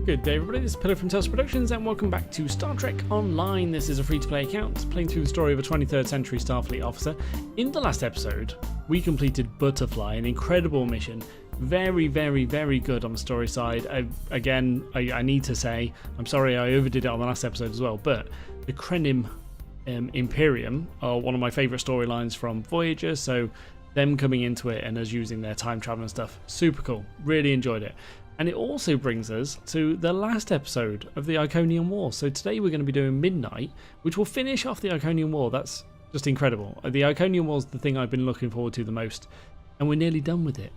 Good day everybody, this is Pillar from Tales Productions and welcome back to Star Trek Online. This is a free-to-play account playing through the story of a 23rd century Starfleet officer. In the last episode, we completed Butterfly, an incredible mission. Very good on the story side. I need to say, I'm sorry I overdid it on the last episode as well, but the Krenim Imperium are one of my favourite storylines from Voyager, so them coming into it and us using their time travel and stuff, super cool. Really enjoyed it. And it also brings us to the last episode of the Iconian War. So today we're going to be doing Midnight, which will finish off the Iconian War. That's just incredible. The Iconian War is the thing I've been looking forward to the most, and we're nearly done with it.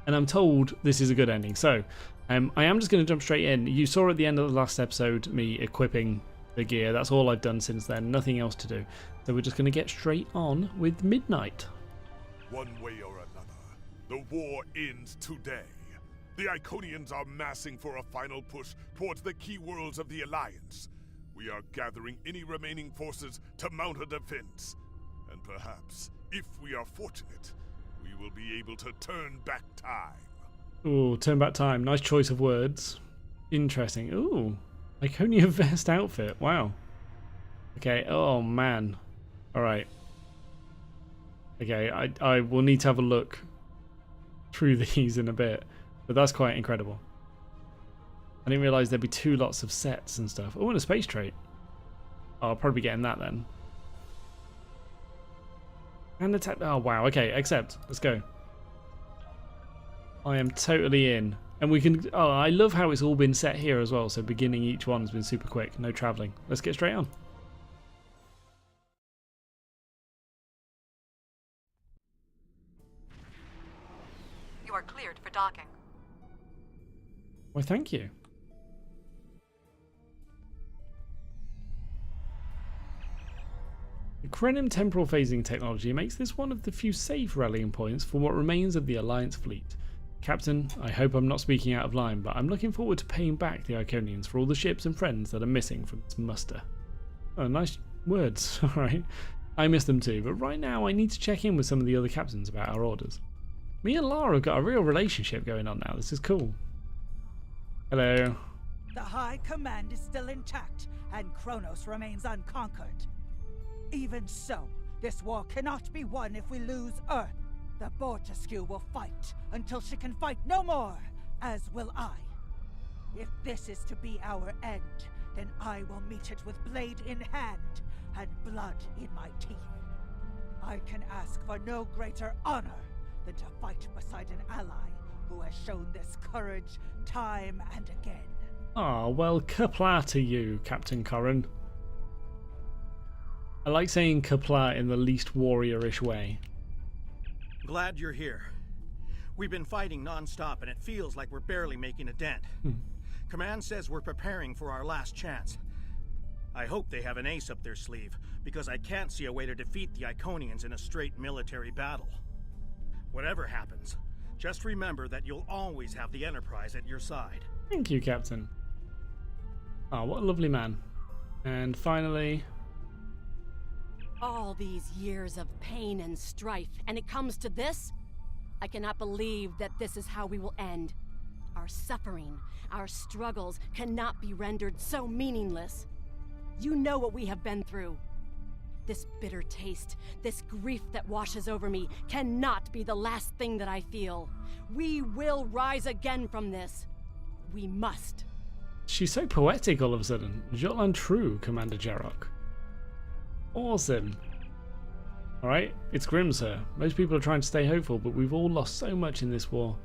And I'm told this is a good ending. So I am just going to jump straight in. You saw at the end of the last episode me equipping the gear. That's all I've done since then. Nothing else to do. So we're just going to get straight on with Midnight. One way or another, the war ends today. The Iconians are massing for a final push towards the key worlds of the Alliance. We are gathering any remaining forces to mount a defense. And perhaps, if we are fortunate, we will be able to turn back time. Ooh, turn back time. Nice choice of words. Interesting. Ooh, Iconia vest outfit. Wow. Okay, oh man. Alright. Okay, I will need to have a look through these in a bit. But that's quite incredible. I didn't realise there'd be two lots of sets and stuff. Oh, and a space trait. Oh, I'll probably be getting that then. And attack. Oh, wow. Okay, accept. Let's go. I am totally in. And we can... Oh, I love how it's all been set here as well. So beginning each one's been super quick. No travelling. Let's get straight on. You are cleared for docking. Why, thank you. The Krenim temporal phasing technology makes this one of the few safe rallying points for what remains of the Alliance fleet. Captain, I hope I'm not speaking out of line, but I'm looking forward to paying back the Iconians for all the ships and friends that are missing from this muster. Oh, nice words. Alright. I miss them too, but right now I need to check in with some of the other captains about our orders. Me and Lara have got a real relationship going on now. This is cool. Hello. The High Command is still intact, and Kronos remains unconquered. Even so, this war cannot be won if we lose Earth. The Bortesque will fight until she can fight no more, as will I. If this is to be our end, then I will meet it with blade in hand and blood in my teeth. I can ask for no greater honor than to fight beside an ally who has shown this courage time and again. Ah, well, Kapla to you, Captain Corrin. I like saying Kapla in the least warrior-ish way. Glad you're here. We've been fighting non-stop and it feels like we're barely making a dent. Command says we're preparing for our last chance. I hope they have an ace up their sleeve, because I can't see a way to defeat the Iconians in a straight military battle. Whatever happens, just remember that you'll always have the Enterprise at your side. Thank you, Captain. Ah, what a lovely man. And finally... All these years of pain and strife, and it comes to this? I cannot believe that this is how we will end. Our suffering, our struggles cannot be rendered so meaningless. You know what we have been through. This bitter taste, this grief that washes over me, cannot be the last thing that I feel. We will rise again from this. We must. She's so poetic all of a sudden. Jotland True, Commander Jarok. Awesome. Alright, it's grim, sir. Most people are trying to stay hopeful, but we've all lost so much in this war.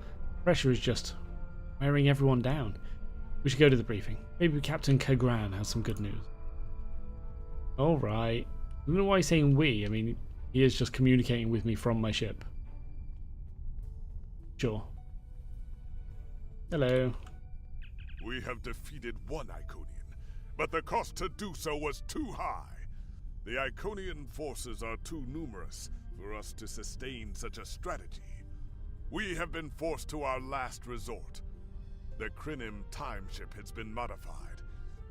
Pressure is just wearing everyone down. We should go to the briefing. Maybe Captain Kagran has some good news. Alright. I don't know why he's saying we. I mean, he is just communicating with me from my ship. Sure. Hello. We have defeated one Iconian, but the cost to do so was too high. The Iconian forces are too numerous for us to sustain such a strategy. We have been forced to our last resort. The Krenim time ship has been modified,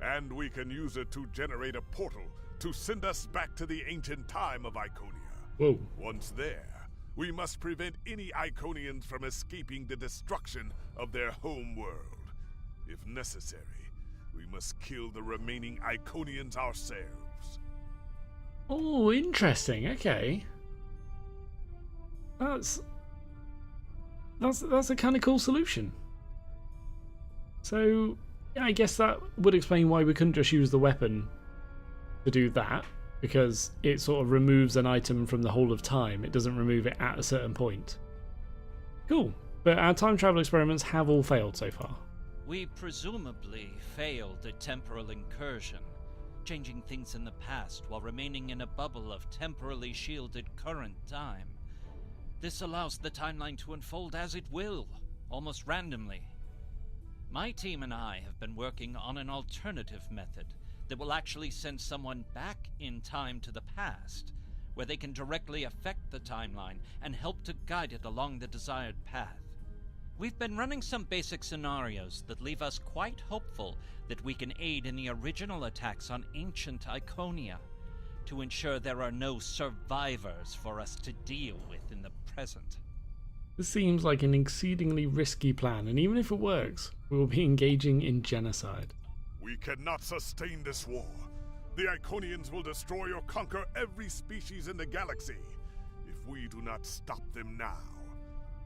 and we can use it to generate a portal to send us back to the ancient time of Iconia. Whoa. Once there, we must prevent any Iconians from escaping the destruction of their home world. If necessary, we must kill the remaining Iconians ourselves. Oh, interesting. Okay. That's a kind of cool solution. So, yeah, I guess that would explain why we couldn't just use the weapon to do that, because it sort of removes an item from the whole of time. It doesn't remove it at a certain point. Cool. But our time travel experiments have all failed so far. We presumably failed a temporal incursion, changing things in the past while remaining in a bubble of temporally shielded current time. This allows the timeline to unfold as it will, almost randomly. My team and I have been working on an alternative method that will actually send someone back in time to the past, where they can directly affect the timeline and help to guide it along the desired path. We've been running some basic scenarios that leave us quite hopeful that we can aid in the original attacks on ancient Iconia, to ensure there are no survivors for us to deal with in the present. This seems like an exceedingly risky plan, and even if it works, we will be engaging in genocide. We cannot sustain this war. The Iconians will destroy or conquer every species in the galaxy if we do not stop them now.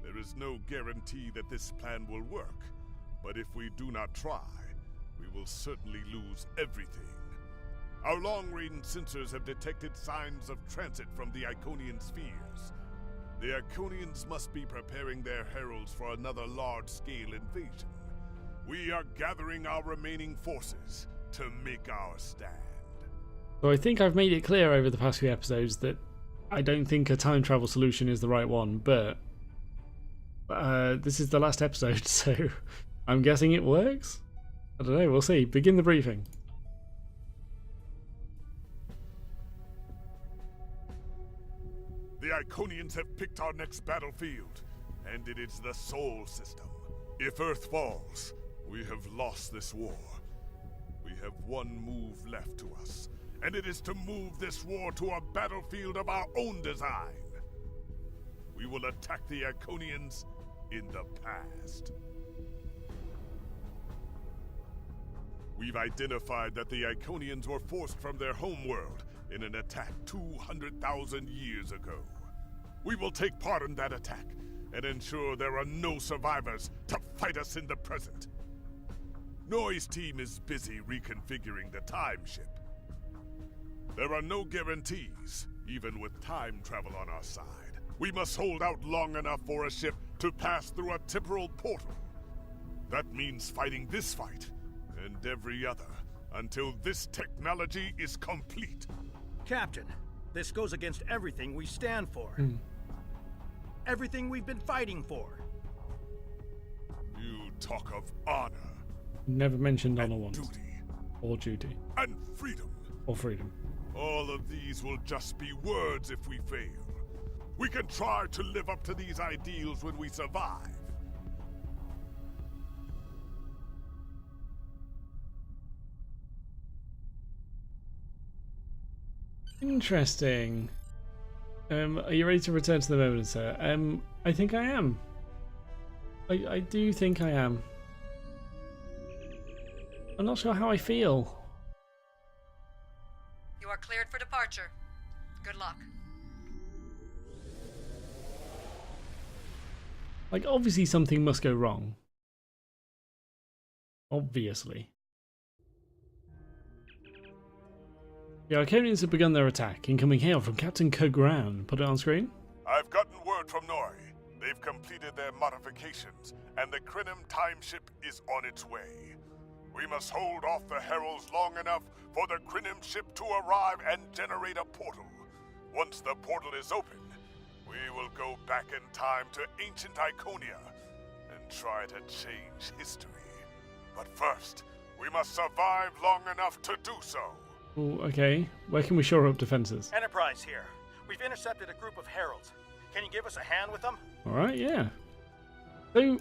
There is no guarantee that this plan will work, but if we do not try, we will certainly lose everything. Our long-range sensors have detected signs of transit from the Iconian spheres. The Iconians must be preparing their heralds for another large-scale invasion. We are gathering our remaining forces to make our stand. So I think I've made it clear over the past few episodes that I don't think a time travel solution is the right one, but this is the last episode, so I'm guessing it works? I don't know, we'll see. Begin the briefing. The Iconians have picked our next battlefield, and it is the Sol System. If Earth falls, we have lost this war. We have one move left to us, and it is to move this war to a battlefield of our own design. We will attack the Iconians in the past. We've identified that the Iconians were forced from their homeworld in an attack 200,000 years ago. We will take part in that attack and ensure there are no survivors to fight us in the present. Noy's team is busy reconfiguring the time ship. There are no guarantees, even with time travel on our side. We must hold out long enough for a ship to pass through a temporal portal. That means fighting this fight and every other until this technology is complete. Captain, this goes against everything we stand for. Everything we've been fighting for. You talk of honor. Never mentioned honor once. Duty. Or duty. And freedom. Or freedom. All of these will just be words if we fail. We can try to live up to these ideals when we survive. Interesting. Are you ready to return to the moment, sir? I think I am. I do think I am. I'm not sure how I feel. You are cleared for departure. Good luck. Like, obviously something must go wrong. Obviously. The Iconians have begun their attack. Incoming hail from Captain Kagran. Put it on screen. I've gotten word from Noy. They've completed their modifications, and the Krynim time ship is on its way. We must hold off the heralds long enough for the Krynim ship to arrive and generate a portal. Once the portal is open, we will go back in time to ancient Iconia and try to change history. But first, we must survive long enough to do so. Oh, okay. Where can we shore up defenses? Enterprise here. We've intercepted a group of heralds. Can you give us a hand with them? Alright, yeah. So,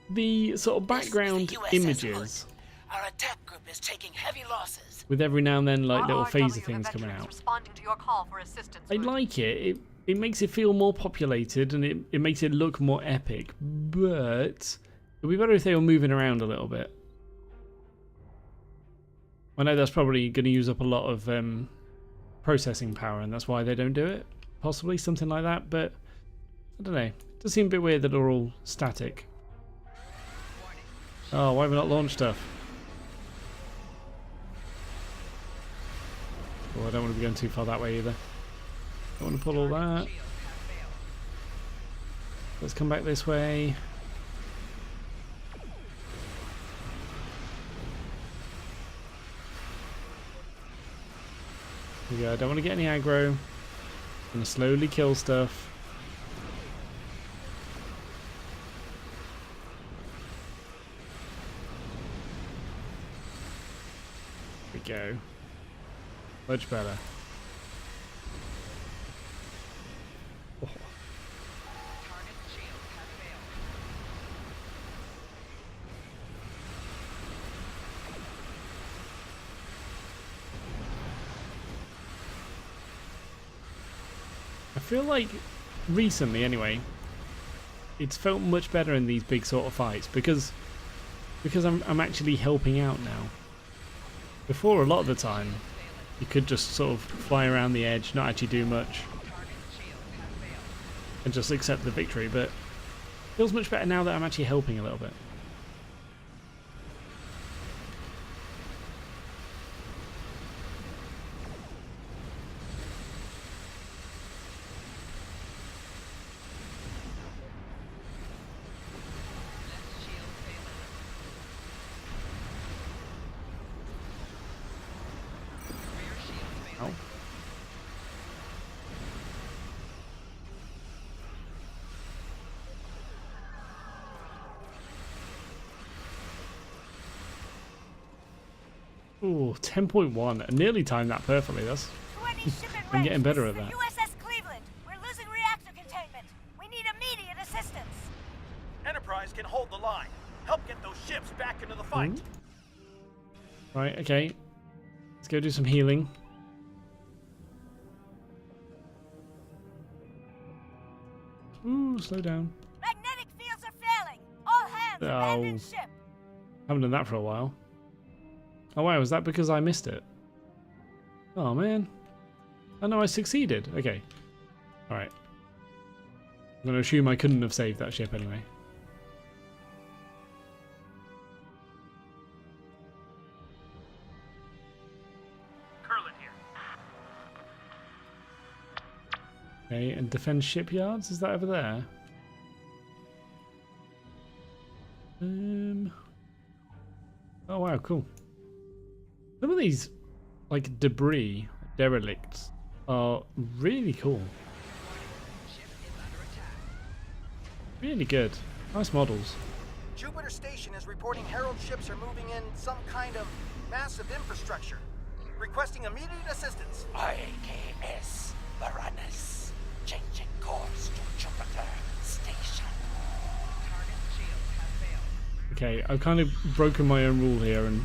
the sort of background images. Our attack group is taking heavy losses. With every now and then, like, little RRW phaser things coming veterans out. Responding to your call for assistance. I like it. It makes it feel more populated, and it makes it look more epic. But it would be better if they were moving around a little bit. I know that's probably going to use up a lot of processing power, and that's why they don't do it. Possibly something like that, but I don't know. It does seem a bit weird that they're all static. Oh, why have we not launched stuff? Oh, I don't want to be going too far that way either. Don't want to pull all that. Let's come back this way. Here we go. I don't want to get any aggro. I'm going to slowly kill stuff. There we go. Much better. Oh. I feel like recently anyway it's felt much better in these big sort of fights because I'm actually helping out now. Before, a lot of the time you could just sort of fly around the edge, not actually do much and just accept the victory, but it feels much better now that I'm actually helping a little bit. Ooh, 10.1. I nearly timed that perfectly. That's I'm getting better at that. USS Cleveland. We're losing reactor containment. We need immediate assistance. Enterprise can hold the line. Help get those ships back into the fight. Right, okay. Let's go do some healing. Ooh, slow down. Magnetic fields are failing. All hands abandon ship. Haven't done that for a while. Oh wow, was that because I missed it? Oh man. Oh no, I succeeded. Okay. Alright. I'm going to assume I couldn't have saved that ship anyway. Curlin here. Okay, and defend shipyards? Is that over there? Oh wow, cool. Some of these, like, debris, derelicts, are really cool. Really good. Nice models. Jupiter Station is reporting Herald ships are moving in some kind of massive infrastructure, requesting immediate assistance. IKS Varanus, changing course to Jupiter Station. Okay, I've kind of broken my own rule here and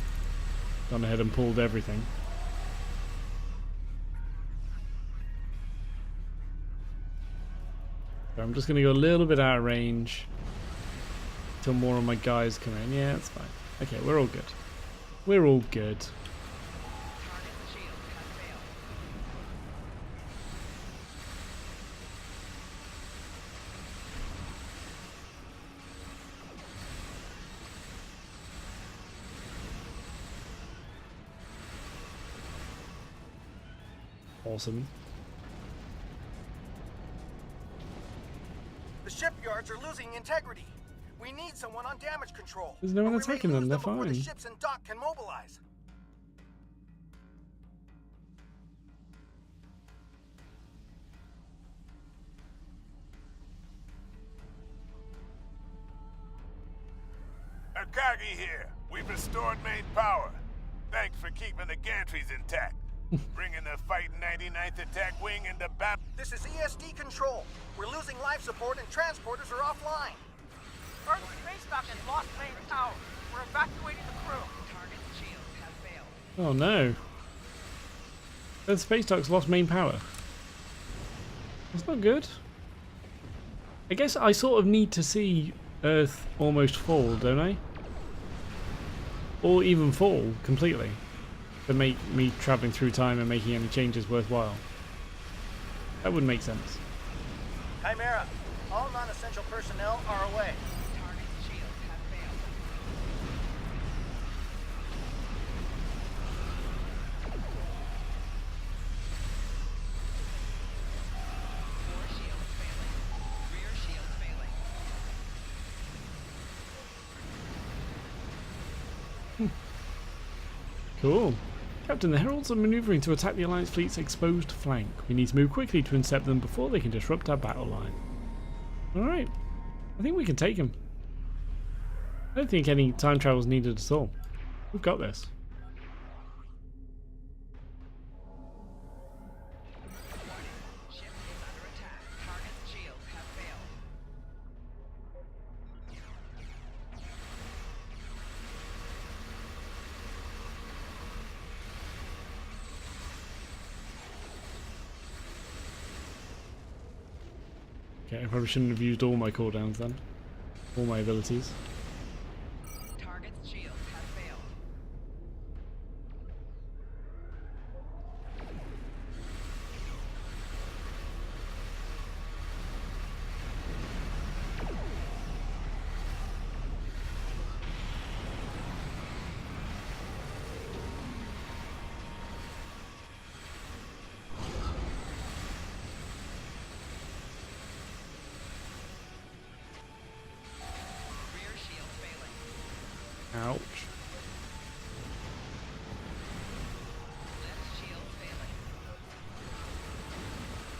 gone ahead and pulled everything. So I'm just going to go a little bit out of range until more of my guys come in. Yeah, that's fine. Okay, we're all good. We're all good. Awesome. The shipyards are losing integrity. We need someone on damage control. There's no one Or we may attacking them, lose they're before fine. the ships in dock can mobilize. Akagi here. We've restored main power. Thanks for keeping the gantries intact. Bringing the fighting 99th Attack Wing into battle. This is ESD control. We're losing life support and transporters are offline. Earth space dock has lost main power. We're evacuating the crew. Target shield has failed. Oh no. The space dock's lost main power. That's not good. I guess I sort of need to see Earth almost fall, don't I? Or even fall completely. to make me traveling through time and making any changes worthwhile. That would make sense. Chimera, all non-essential personnel are away. Target's shields have failed. Core shields failing. Rear shields failing. Cool. Captain, the Heralds are maneuvering to attack the Alliance fleet's exposed flank. We need to move quickly to intercept them before they can disrupt our battle line. Alright. I think we can take them. I don't think any time travel is needed at all. We've got this. Ship is under attack. Target's shields have failed. Okay, I probably shouldn't have used all my cooldowns then. All my abilities. Target's shields have failed. Rear shields failing. Ouch. Left shield failing.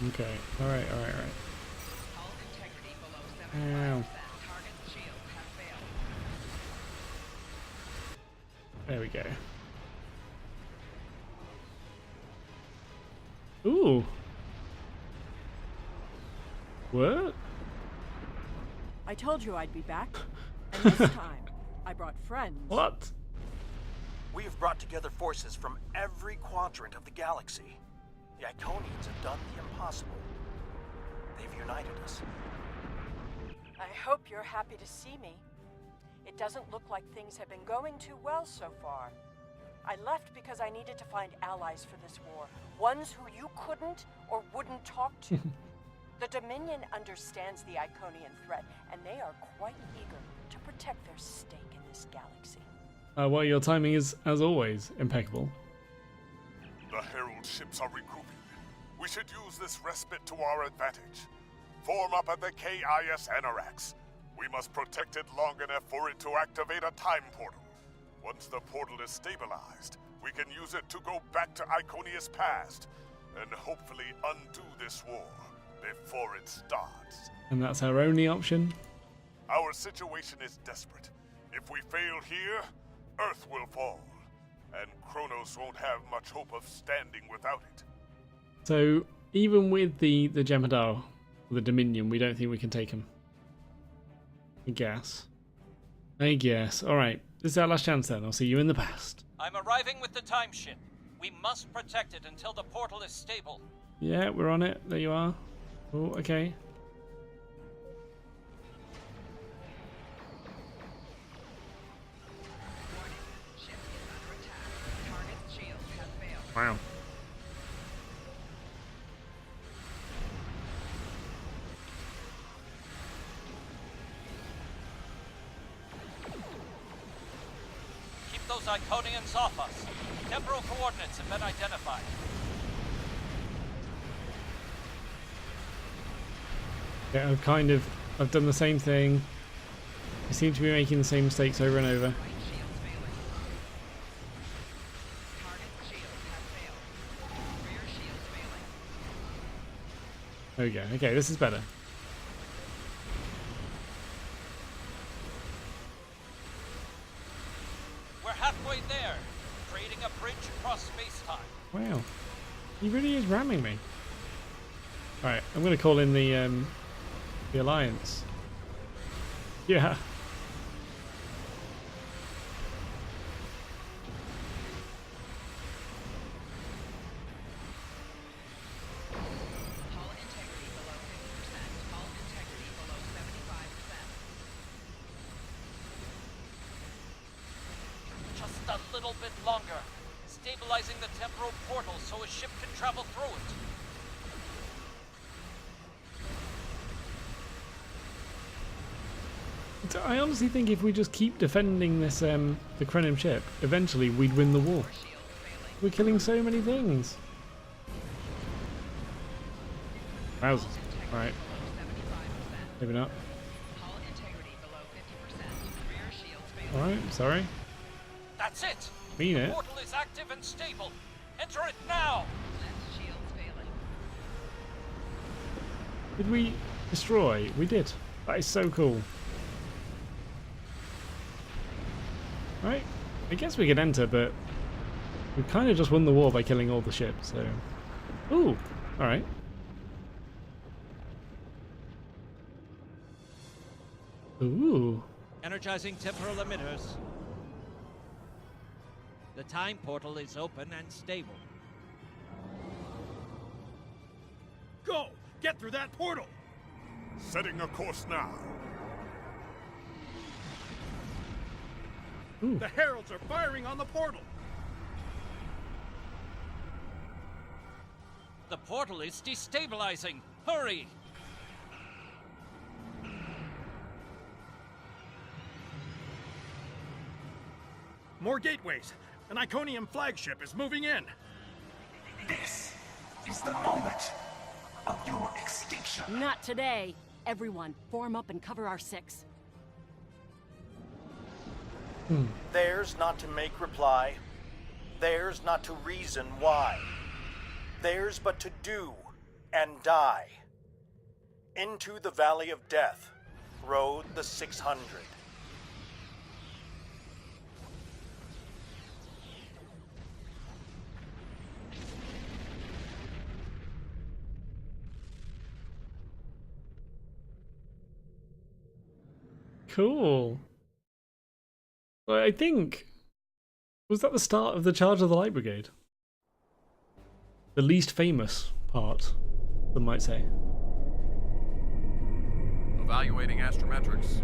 Okay. Alright. Hull integrity below 75%. Ow. Target's shields have failed. There we go. Ooh. What? I told you I'd be back. And this time, I brought friends. What? We have brought together forces from every quadrant of the galaxy. The Iconians have done the impossible. They've united us. I hope you're happy to see me. It doesn't look like things have been going too well so far. I left because I needed to find allies for this war. Ones who you couldn't or wouldn't talk to. The Dominion understands the Iconian threat, and they are quite eager to protect their stake in this galaxy. Well, your timing is, as always, impeccable. The Herald ships are regrouping. We should use this respite to our advantage. Form up at the KIS Anorax. We must protect it long enough for it to activate a time portal. Once the portal is stabilized, we can use it to go back to Iconia's past and hopefully undo this war before it starts. And that's our only option? Our situation is desperate. If we fail here, Earth will fall, and Kronos won't have much hope of standing without it. So, even with the Jem'Hadar, the Dominion, we don't think we can take him. I guess. Alright, this is our last chance then. I'll see you in the past. I'm arriving with the time ship. We must protect it until the portal is stable. Yeah, we're on it. There you are. Oh, okay. Ship is under attack. Target's shields have failed. Wow. Keep those Iconians off us. Temporal coordinates have been identified. Yeah, I've done the same thing. I seem to be making the same mistakes over and over. Right shields failing. Target's shields have failed. Rear shields failing. There we go. Okay, this is better. We're halfway there, creating a bridge across space-time. Wow. He really is ramming me. Alright, I'm going to call in the Alliance. Yeah. Hull integrity below 50%. Hull integrity below 75%. Just a little bit longer. destabilizing the temporal portal so a ship can travel through it. I honestly think if we just keep defending this, the Krenim ship, eventually we'd win the war. We're killing so many things. Wowzers. Alright. Maybe not. Alright, sorry. That's it! Mean it. The portal is active and stable. Enter it now! Did we destroy? We did. That is so cool. Right, I guess we could enter, but we kind of just won the war by killing all the ships, so... Ooh, alright. Ooh. Energizing temporal emitters. The time portal is open and stable. Go! Get through that portal! Setting a course now. Ooh. The heralds are firing on the portal! The portal is destabilizing. Hurry! More gateways! An Iconium flagship is moving in! This is the moment of your extinction. Not today. Everyone, form up and cover our six. Theirs not to make reply. Theirs not to reason why. Theirs but to do and die. Into the Valley of Death rode the 600. Cool. Well, I think... Was that the start of the Charge of the Light Brigade? The least famous part, some might say. Evaluating astrometrics.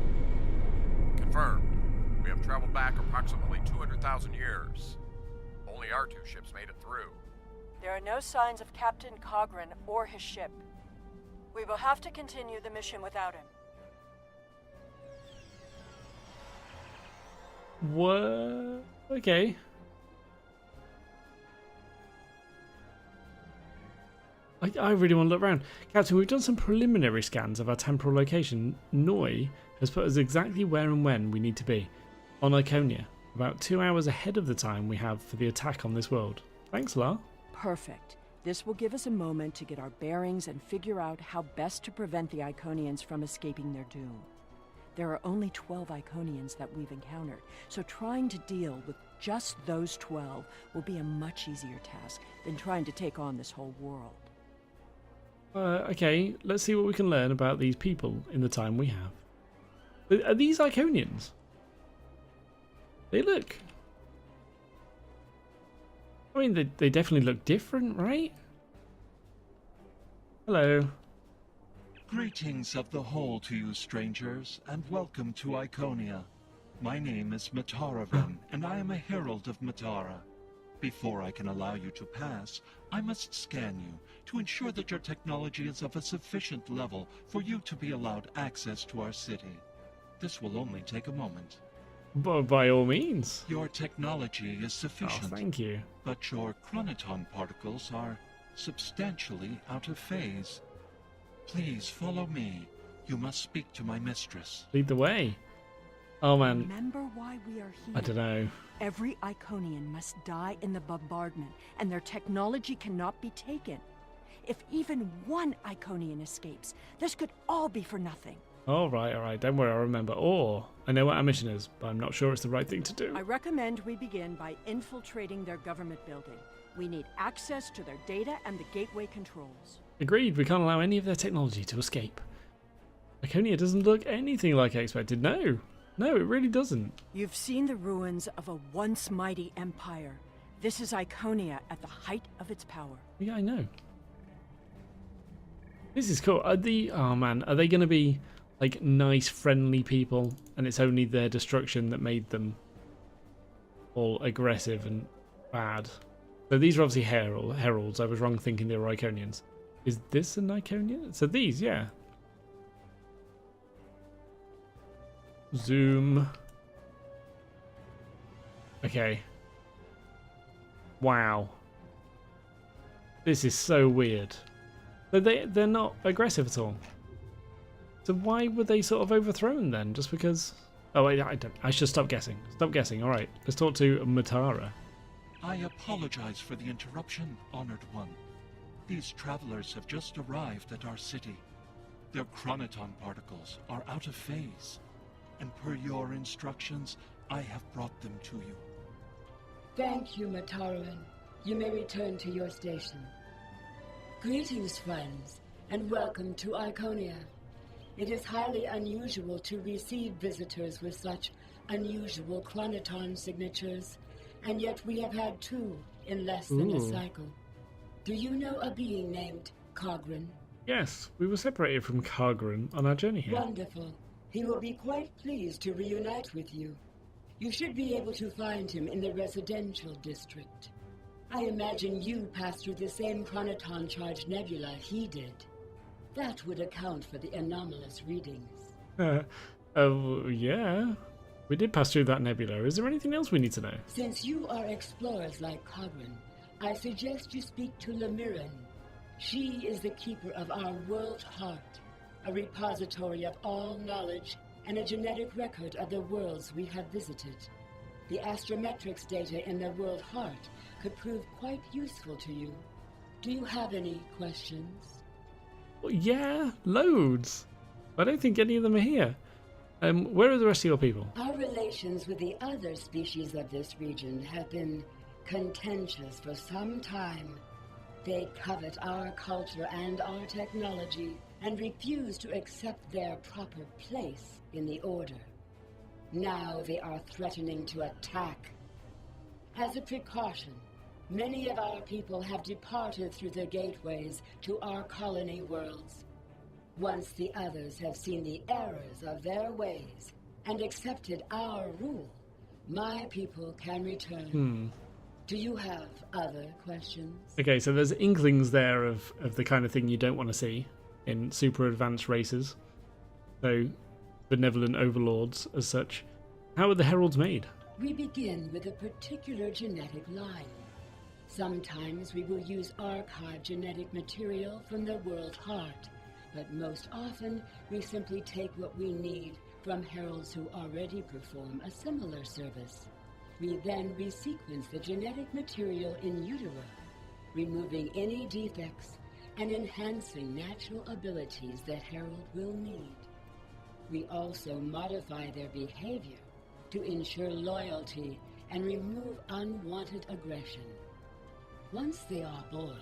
Confirmed. We have traveled back approximately 200,000 years. Only our two ships made it through. There are no signs of Captain Cogran or his ship. We will have to continue the mission without him. What? Okay. I really want to look around. Captain, we've done some preliminary scans of our temporal location. Noi has put us exactly where and when we need to be. On Iconia. About 2 hours ahead of the time we have for the attack on this world. Thanks, La. Perfect. This will give us a moment to get our bearings and figure out how best to prevent the Iconians from escaping their doom. There are only 12 Iconians that we've encountered, so trying to deal with just those 12 will be a much easier task than trying to take on this whole world. Okay, let's see what we can learn about these people in the time we have. Are these Iconians? They look... I mean, they definitely look different, right? Hello. Greetings of the whole to you, strangers, and welcome to Iconia. My name is Mataravan, and I am a herald of Matara. Before I can allow you to pass, I must scan you to ensure that your technology is of a sufficient level for you to be allowed access to our city. This will only take a moment. By all means. Your technology is sufficient. Oh, thank you. But your chronoton particles are substantially out of phase. Please follow me. You must speak to my mistress. Lead the way. Oh man. Remember why we are here. I don't know. Every Iconian must die in the bombardment, and their technology cannot be taken. If even one Iconian escapes, this could all be for nothing. Alright, don't worry, I'll remember. Or, I know what our mission is, but I'm not sure it's the right thing to do. I recommend we begin by infiltrating their government building. We need access to their data and the gateway controls. Agreed, we can't allow any of their technology to escape. Iconia doesn't look anything like I expected. No, it really doesn't. You've seen the ruins of a once mighty empire. This is Iconia at the height of its power. Yeah, I know. This is cool. Are they going to be like nice, friendly people, and it's only their destruction that made them all aggressive and bad? So these are obviously heralds. I was wrong thinking they were Iconians. Is this an Iconian? So these, yeah. Zoom. Okay. Wow. This is so weird. They're not aggressive at all. So why were they sort of overthrown then? Just because... Oh, wait, I should stop guessing. Stop guessing. All right, let's talk to Matara. I apologize for the interruption, Honored One. These travelers have just arrived at our city. Their chronoton particles are out of phase. And per your instructions, I have brought them to you. Thank you, Mataran. You may return to your station. Greetings, friends, and welcome to Iconia. It is highly unusual to receive visitors with such unusual chronoton signatures, and yet we have had 2 in less than a cycle. Do you know a being named Cogran? Yes, we were separated from Cogran on our journey here. Wonderful. He will be quite pleased to reunite with you. You should be able to find him in the residential district. I imagine you passed through the same chronoton-charged nebula he did. That would account for the anomalous readings. Yeah. We did pass through that nebula. Is there anything else we need to know? Since you are explorers like Cogran, I suggest you speak to Lemiran. She is the keeper of our world heart, a repository of all knowledge and a genetic record of the worlds we have visited. The astrometrics data in the world heart could prove quite useful to you. Do you have any questions? Well, yeah, loads. I don't think any of them are here. Where are the rest of your people? Our relations with the other species of this region have been contentious for some time. They covet our culture and our technology and refuse to accept their proper place in the Order. Now they are threatening to attack. As a precaution, many of our people have departed through the gateways to our colony worlds. Once the others have seen the errors of their ways and accepted our rule, my people can return. Do you have other questions? Okay, so there's inklings there of the kind of thing you don't want to see in super advanced races. So, benevolent overlords as such. How are the heralds made? We begin with a particular genetic line. Sometimes we will use archived genetic material from the world heart, but most often we simply take what we need from heralds who already perform a similar service. We then resequence the genetic material in utero, removing any defects and enhancing natural abilities that herald will need. We also modify their behavior to ensure loyalty and remove unwanted aggression. Once they are born,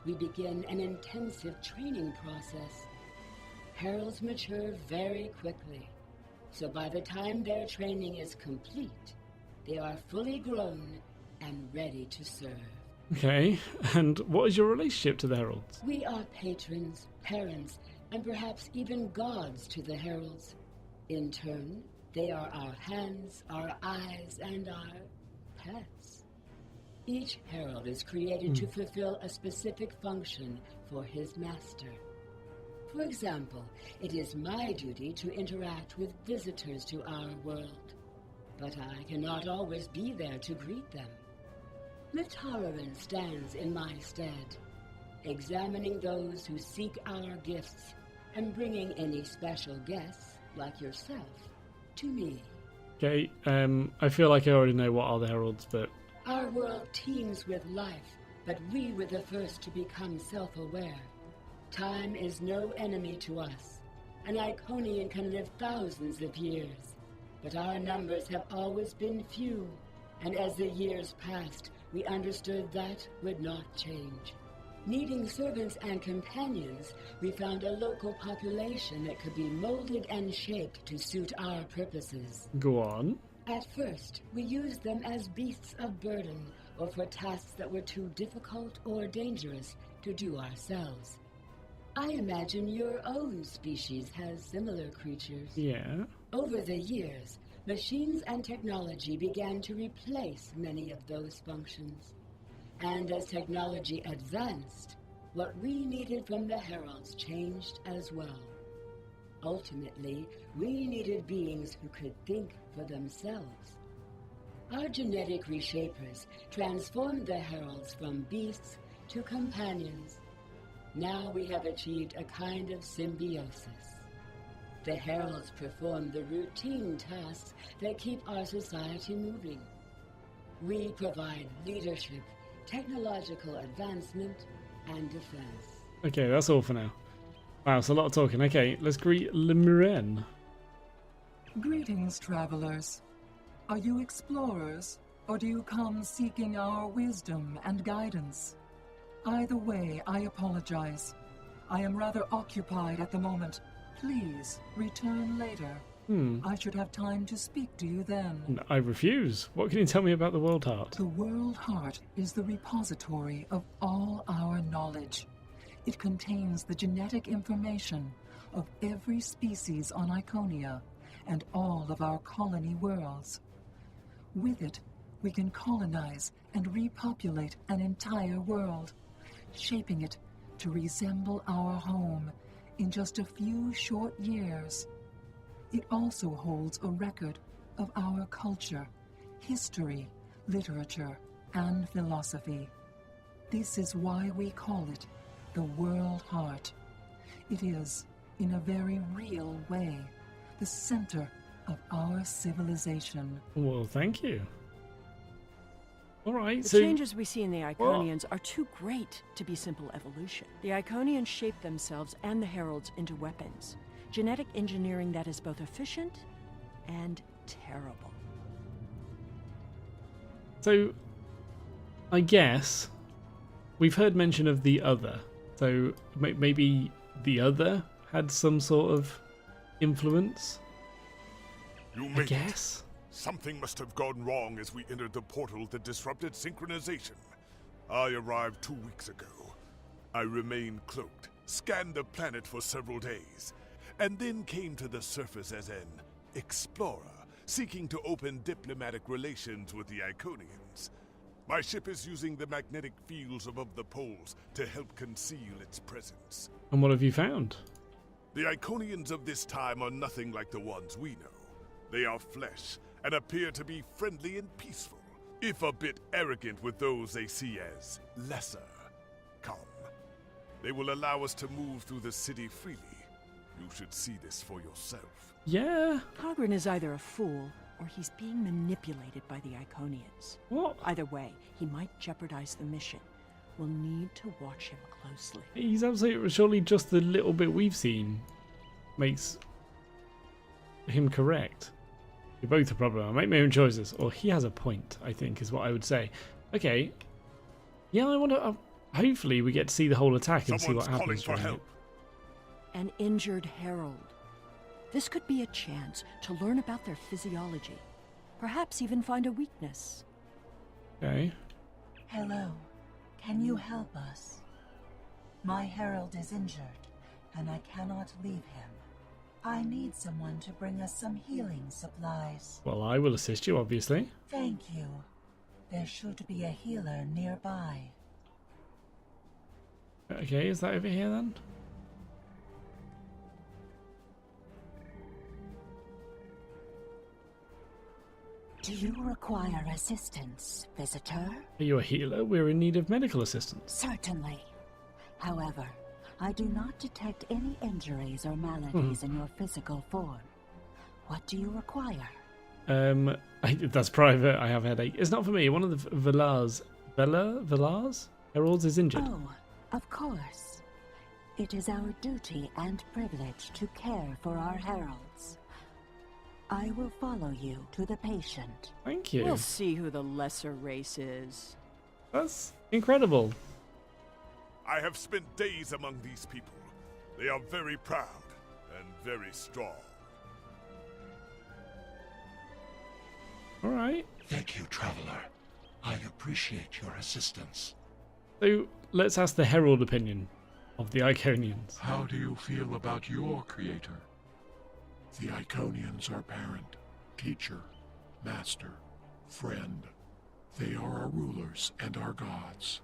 we begin an intensive training process. Heralds mature very quickly, so by the time their training is complete, they are fully grown and ready to serve. Okay, and what is your relationship to the heralds? We are patrons, parents, and perhaps even gods to the heralds. In turn, they are our hands, our eyes, and our pets. Each herald is created to fulfill a specific function for his master. For example, it is my duty to interact with visitors to our world, but I cannot always be there to greet them. Mataran stands in my stead, examining those who seek our gifts and bringing any special guests, like yourself, to me. Okay, I feel like I already know what are the heralds, but... Our world teems with life, but we were the first to become self-aware. Time is no enemy to us. An Iconian can live thousands of years, but our numbers have always been few, and as the years passed, we understood that would not change. Needing servants and companions, we found a local population that could be molded and shaped to suit our purposes. Go on. At first, we used them as beasts of burden, or for tasks that were too difficult or dangerous to do ourselves. I imagine your own species has similar creatures. Yeah. Over the years, machines and technology began to replace many of those functions. And as technology advanced, what we needed from the Heralds changed as well. Ultimately, we needed beings who could think for themselves. Our genetic reshapers transformed the Heralds from beasts to companions. Now we have achieved a kind of symbiosis. The Heralds perform the routine tasks that keep our society moving. We provide leadership, technological advancement, and defense. Okay, that's all for now. Wow, it's a lot of talking. Okay, let's greet Limiren. Greetings, travelers. Are you explorers, or do you come seeking our wisdom and guidance? Either way, I apologize. I am rather occupied at the moment. Please, return later. I should have time to speak to you then. I refuse. What can you tell me about the World Heart? The World Heart is the repository of all our knowledge. It contains the genetic information of every species on Iconia and all of our colony worlds. With it, we can colonize and repopulate an entire world, shaping it to resemble our home in just a few short years. It also holds a record of our culture, history, literature, and philosophy. This is why we call it the World Heart. It is, in a very real way, the center of our civilization. Well, thank you. All right, The so... changes we see in the Iconians are too great to be simple evolution. The Iconians shape themselves and the Heralds into weapons. Genetic engineering that is both efficient and terrible. So, I guess we've heard mention of the Other. So maybe the Other had some sort of influence. You I guess. Something must have gone wrong as we entered the portal that disrupted synchronization. I arrived 2 weeks ago. I remained cloaked, scanned the planet for several days, and then came to the surface as an explorer, seeking to open diplomatic relations with the Iconians. My ship is using the magnetic fields above the poles to help conceal its presence. And what have you found? The Iconians of this time are nothing like the ones we know. They are flesh, and appear to be friendly and peaceful, if a bit arrogant with those they see as lesser. Come. They will allow us to move through the city freely. You should see this for yourself. Yeah. Hogren is either a fool, or he's being manipulated by the Iconians. What? Either way, he might jeopardize the mission. We'll need to watch him closely. He's absolutely... Surely just the little bit we've seen makes him correct. You're both a problem. I make my own choices. Or he has a point, I think, is what I would say. Okay. Yeah, I want to... hopefully we get to see the whole attack and see what happens. Calling for help. An injured herald. This could be a chance to learn about their physiology. Perhaps even find a weakness. Okay. Hello. Can you help us? My herald is injured, and I cannot leave him. I need someone to bring us some healing supplies. Well, I will assist you, obviously. Thank you. There should be a healer nearby. Okay, is that over here then? Do you require assistance, visitor? Are you a healer? We're in need of medical assistance. Certainly. However, I do not detect any injuries or maladies in your physical form. What do you require? That's private. I have a headache. It's not for me. One of the Velars Heralds is injured. Oh, of course. It is our duty and privilege to care for our heralds. I will follow you to the patient. Thank you. We'll see who the lesser race is. That's incredible. I have spent days among these people. They are very proud and very strong. All right. Thank you, traveler. I appreciate your assistance. So let's ask the Herald opinion of the Iconians. How do you feel about your creator? The Iconians are parent, teacher, master, friend. They are our rulers and our gods,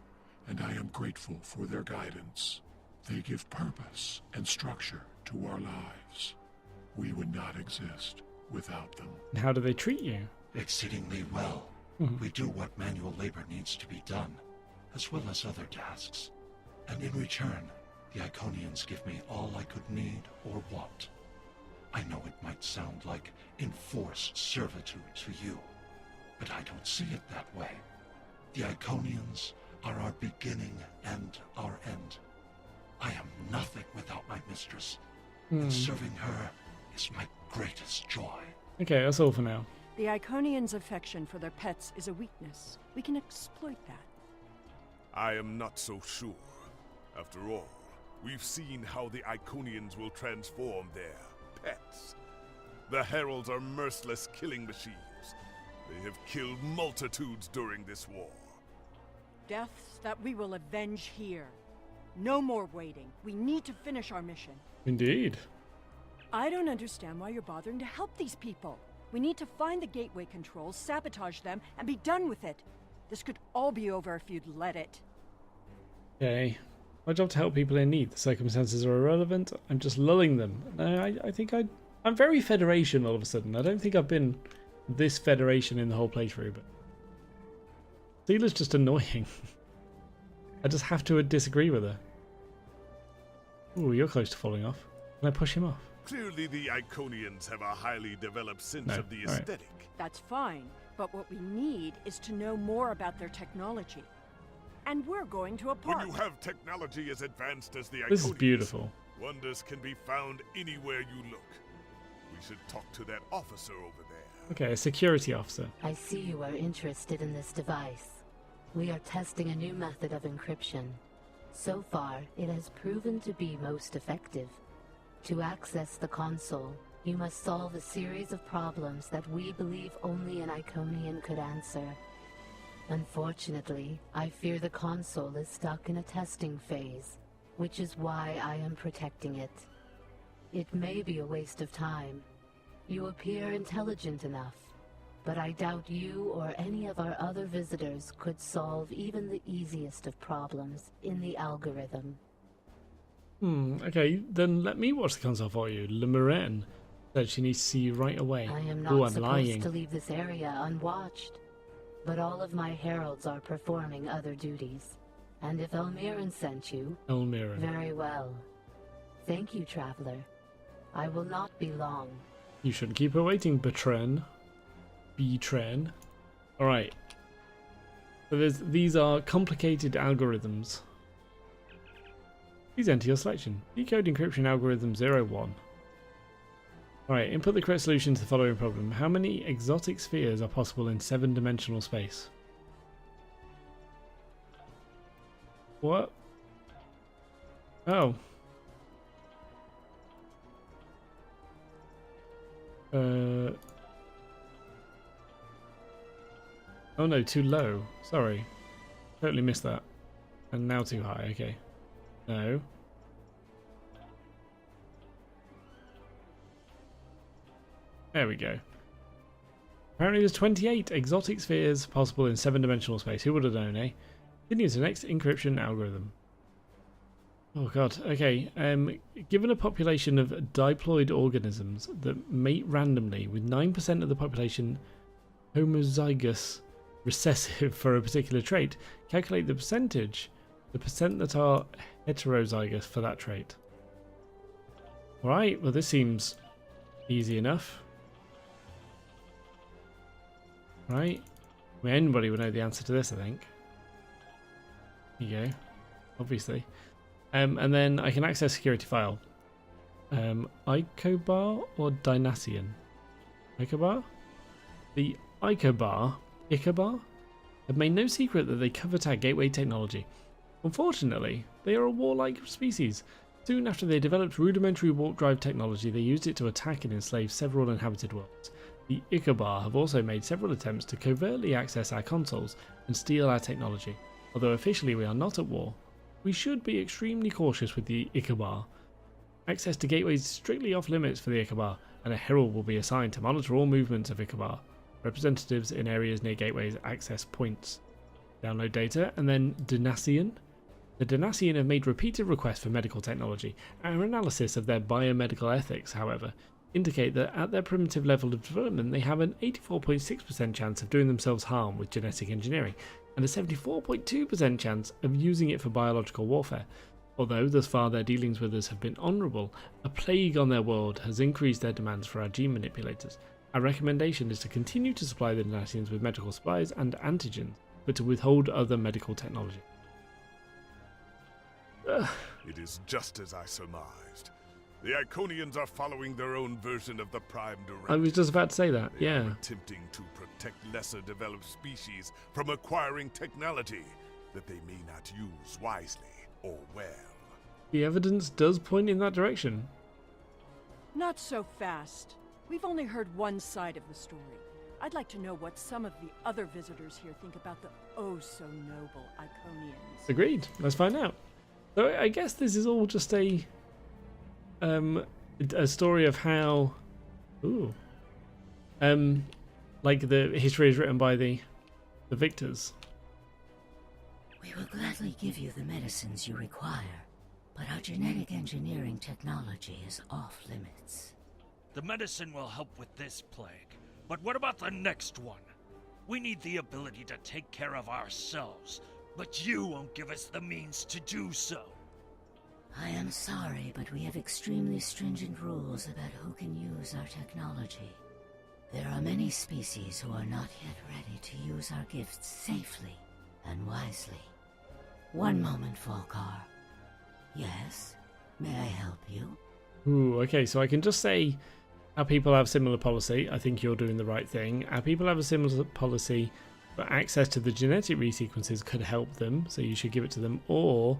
and I am grateful for their guidance. They give purpose and structure to our lives. We would not exist without them. And how do they treat you? Exceedingly well. We do what manual labor needs to be done, as well as other tasks. And in return, the Iconians give me all I could need or want. I know it might sound like enforced servitude to you, but I don't see it that way. The Iconians are our beginning and our end. I am nothing without my mistress, and serving her is my greatest joy. Okay, that's all for now. The Iconians' affection for their pets is a weakness. We can exploit that. I am not so sure. After all, we've seen how the Iconians will transform their pets. The Heralds are merciless killing machines. They have killed multitudes during this war. Deaths that we will avenge here. No more waiting. We need to finish our mission. Indeed. I don't understand why you're bothering to help these people. We need to find the gateway controls, sabotage them, and be done with it. This could all be over if you'd let it. Okay. My job to help people in need. The circumstances are irrelevant. I'm just lulling them. I think I'm very Federation all of a sudden. I don't think I've been this Federation in the whole playthrough, but Seela's just annoying. I just have to disagree with her. Ooh, you're close to falling off. Can I push him off? Clearly the Iconians have a highly developed sense of the aesthetic. That's fine, but what we need is to know more about their technology. And we're going to a park. When you have technology as advanced as the Iconians, this is beautiful. Wonders can be found anywhere you look. We should talk to that officer over there. Okay, a security officer. I see you are interested in this device. We are testing a new method of encryption. So far, it has proven to be most effective. To access the console, you must solve a series of problems that we believe only an Iconian could answer. Unfortunately, I fear the console is stuck in a testing phase, which is why I am protecting it. It may be a waste of time. You appear intelligent enough, but I doubt you or any of our other visitors could solve even the easiest of problems in the algorithm. Okay, then let me watch the console for you. Lemurren said she needs to see you right away. I am not supposed to leave this area unwatched, but all of my heralds are performing other duties. And if Elmiran sent you, very well. Thank you, Traveler. I will not be long. You shouldn't keep her waiting, Betren. Betren. Alright. So these are complicated algorithms. Please enter your selection. Decode encryption algorithm 01. Alright, input the correct solution to the following problem. How many exotic spheres are possible in 7-dimensional space? What? Oh. Oh no, too low. Sorry. Totally missed that. And now too high, okay. No. There we go. Apparently there's 28 exotic spheres possible in 7-dimensional space. Who would have known, eh? Continue to the next encryption algorithm. Oh god, okay. Given a population of diploid organisms that mate randomly, with 9% of the population homozygous recessive for a particular trait, calculate the percent that are heterozygous for that trait. Alright, well this seems easy enough. Right? I mean, anybody would know the answer to this, I think. Here you go. Obviously. And then I can access security file. Icobar or Dynasian? Icobar? The Icobar have made no secret that they covet our gateway technology. Unfortunately, they are a warlike species. Soon after they developed rudimentary warp drive technology, they used it to attack and enslave several inhabited worlds. The Icobar have also made several attempts to covertly access our consoles and steal our technology. Although officially we are not at war, we should be extremely cautious with the Icobar. Access to gateways is strictly off limits for the Icobar, and a herald will be assigned to monitor all movements of Icobar. Representatives in areas near gateways access points. Download data, and then Denasian. The Denasian have made repeated requests for medical technology. Our analysis of their biomedical ethics, however, indicate that at their primitive level of development they have an 84.6% chance of doing themselves harm with genetic engineering, and a 74.2% chance of using it for biological warfare. Although thus far their dealings with us have been honourable, a plague on their world has increased their demands for our gene manipulators. Our recommendation is to continue to supply the Denasians with medical supplies and antigens, but to withhold other medical technology. It is just as I surmised. The Iconians are following their own version of the Prime Directive. I was just about to say that, They yeah. are attempting to protect lesser developed species from acquiring technology that they may not use wisely or well. The evidence does point in that direction. Not so fast. We've only heard one side of the story. I'd like to know what some of the other visitors here think about the oh-so-noble Iconians. Agreed. Let's find out. So I guess this is all just a story of how, like the history is written by the victors. We will gladly give you the medicines you require, but our genetic engineering technology is off limits. The medicine will help with this plague, but what about the next one? We need the ability to take care of ourselves, but you won't give us the means to do so. I am sorry, but we have extremely stringent rules about who can use our technology. There are many species who are not yet ready to use our gifts safely and wisely. One moment, Volkar. Yes? May I help you? Ooh, okay, so I can just say our people have similar policy. I think you're doing the right thing. Our people have a similar policy, but access to the genetic resequences could help them, so you should give it to them. Or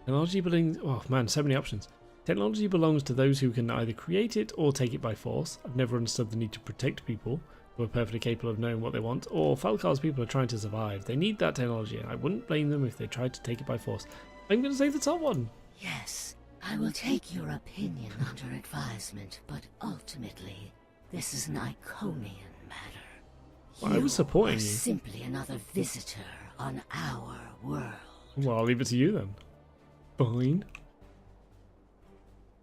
technology belongs... Oh man, so many options. Technology belongs to those who can either create it or take it by force. I've never understood the need to protect people who are perfectly capable of knowing what they want. Or Falcar's people are trying to survive. They need that technology, and I wouldn't blame them if they tried to take it by force. I'm going to say the top one. Yes, I will take your opinion under advisement, but ultimately, this is an Iconian matter. Well, I was supporting you. Simply another visitor on our world. Well, I'll leave it to you then. Fine.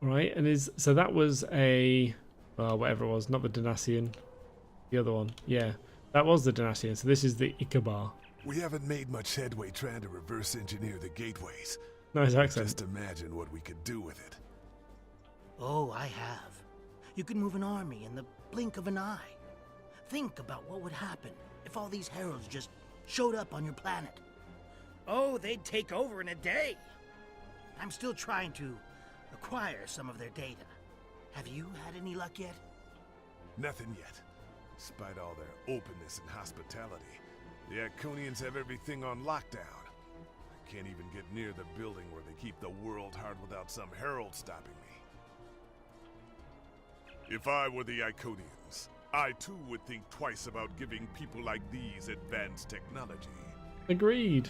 Alright, and so that was a... Well, whatever it was, not the Denasian. The other one. Yeah, that was the Denasian, so this is the Ikabar. We haven't made much headway trying to reverse engineer the gateways. Nice accent. Just imagine what we could do with it. Oh, I have. You could move an army in the blink of an eye. Think about what would happen if all these heralds just showed up on your planet. Oh, they'd take over in a day. I'm still trying to acquire some of their data. Have you had any luck yet? Nothing yet. Despite all their openness and hospitality, the Iconians have everything on lockdown. I can't even get near the building where they keep the world heart without some herald stopping me. If I were the Iconians, I too would think twice about giving people like these advanced technology. Agreed.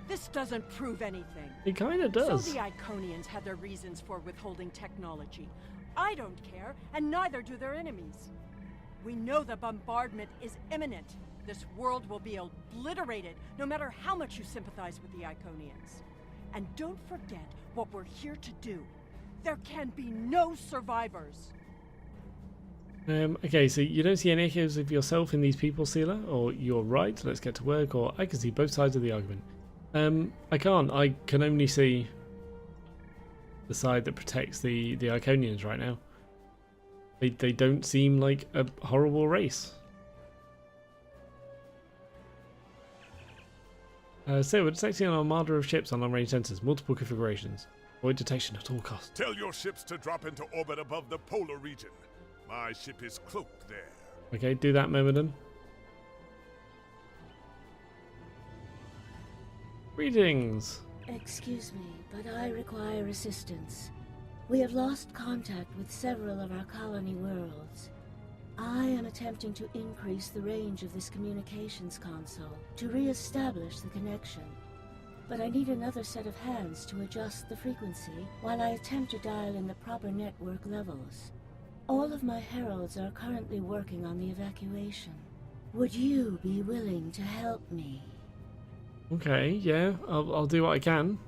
This doesn't prove anything. It kind of does. So the Iconians had their reasons for withholding technology. I don't care, and neither do their enemies. We know the bombardment is imminent. This world will be obliterated, no matter how much you sympathize with the Iconians. And don't forget what we're here to do. There can be no survivors. Okay, so you don't see any echoes of yourself in these people, Sealer? Or you're right, let's get to work, or I can see both sides of the argument. I can't. I can only see the side that protects the Iconians right now. They don't seem like a horrible race. So we're detecting an armada of ships on long-range sensors, multiple configurations. Avoid detection at all costs. Tell your ships to drop into orbit above the polar region. My ship is cloaked there. Okay, do that, Myrmidon. Greetings. Excuse me, but I require assistance. We have lost contact with several of our colony worlds. I am attempting to increase the range of this communications console to re-establish the connection. But I need another set of hands to adjust the frequency while I attempt to dial in the proper network levels. All of my heralds are currently working on the evacuation. Would you be willing to help me? Okay, yeah, I'll do what I can.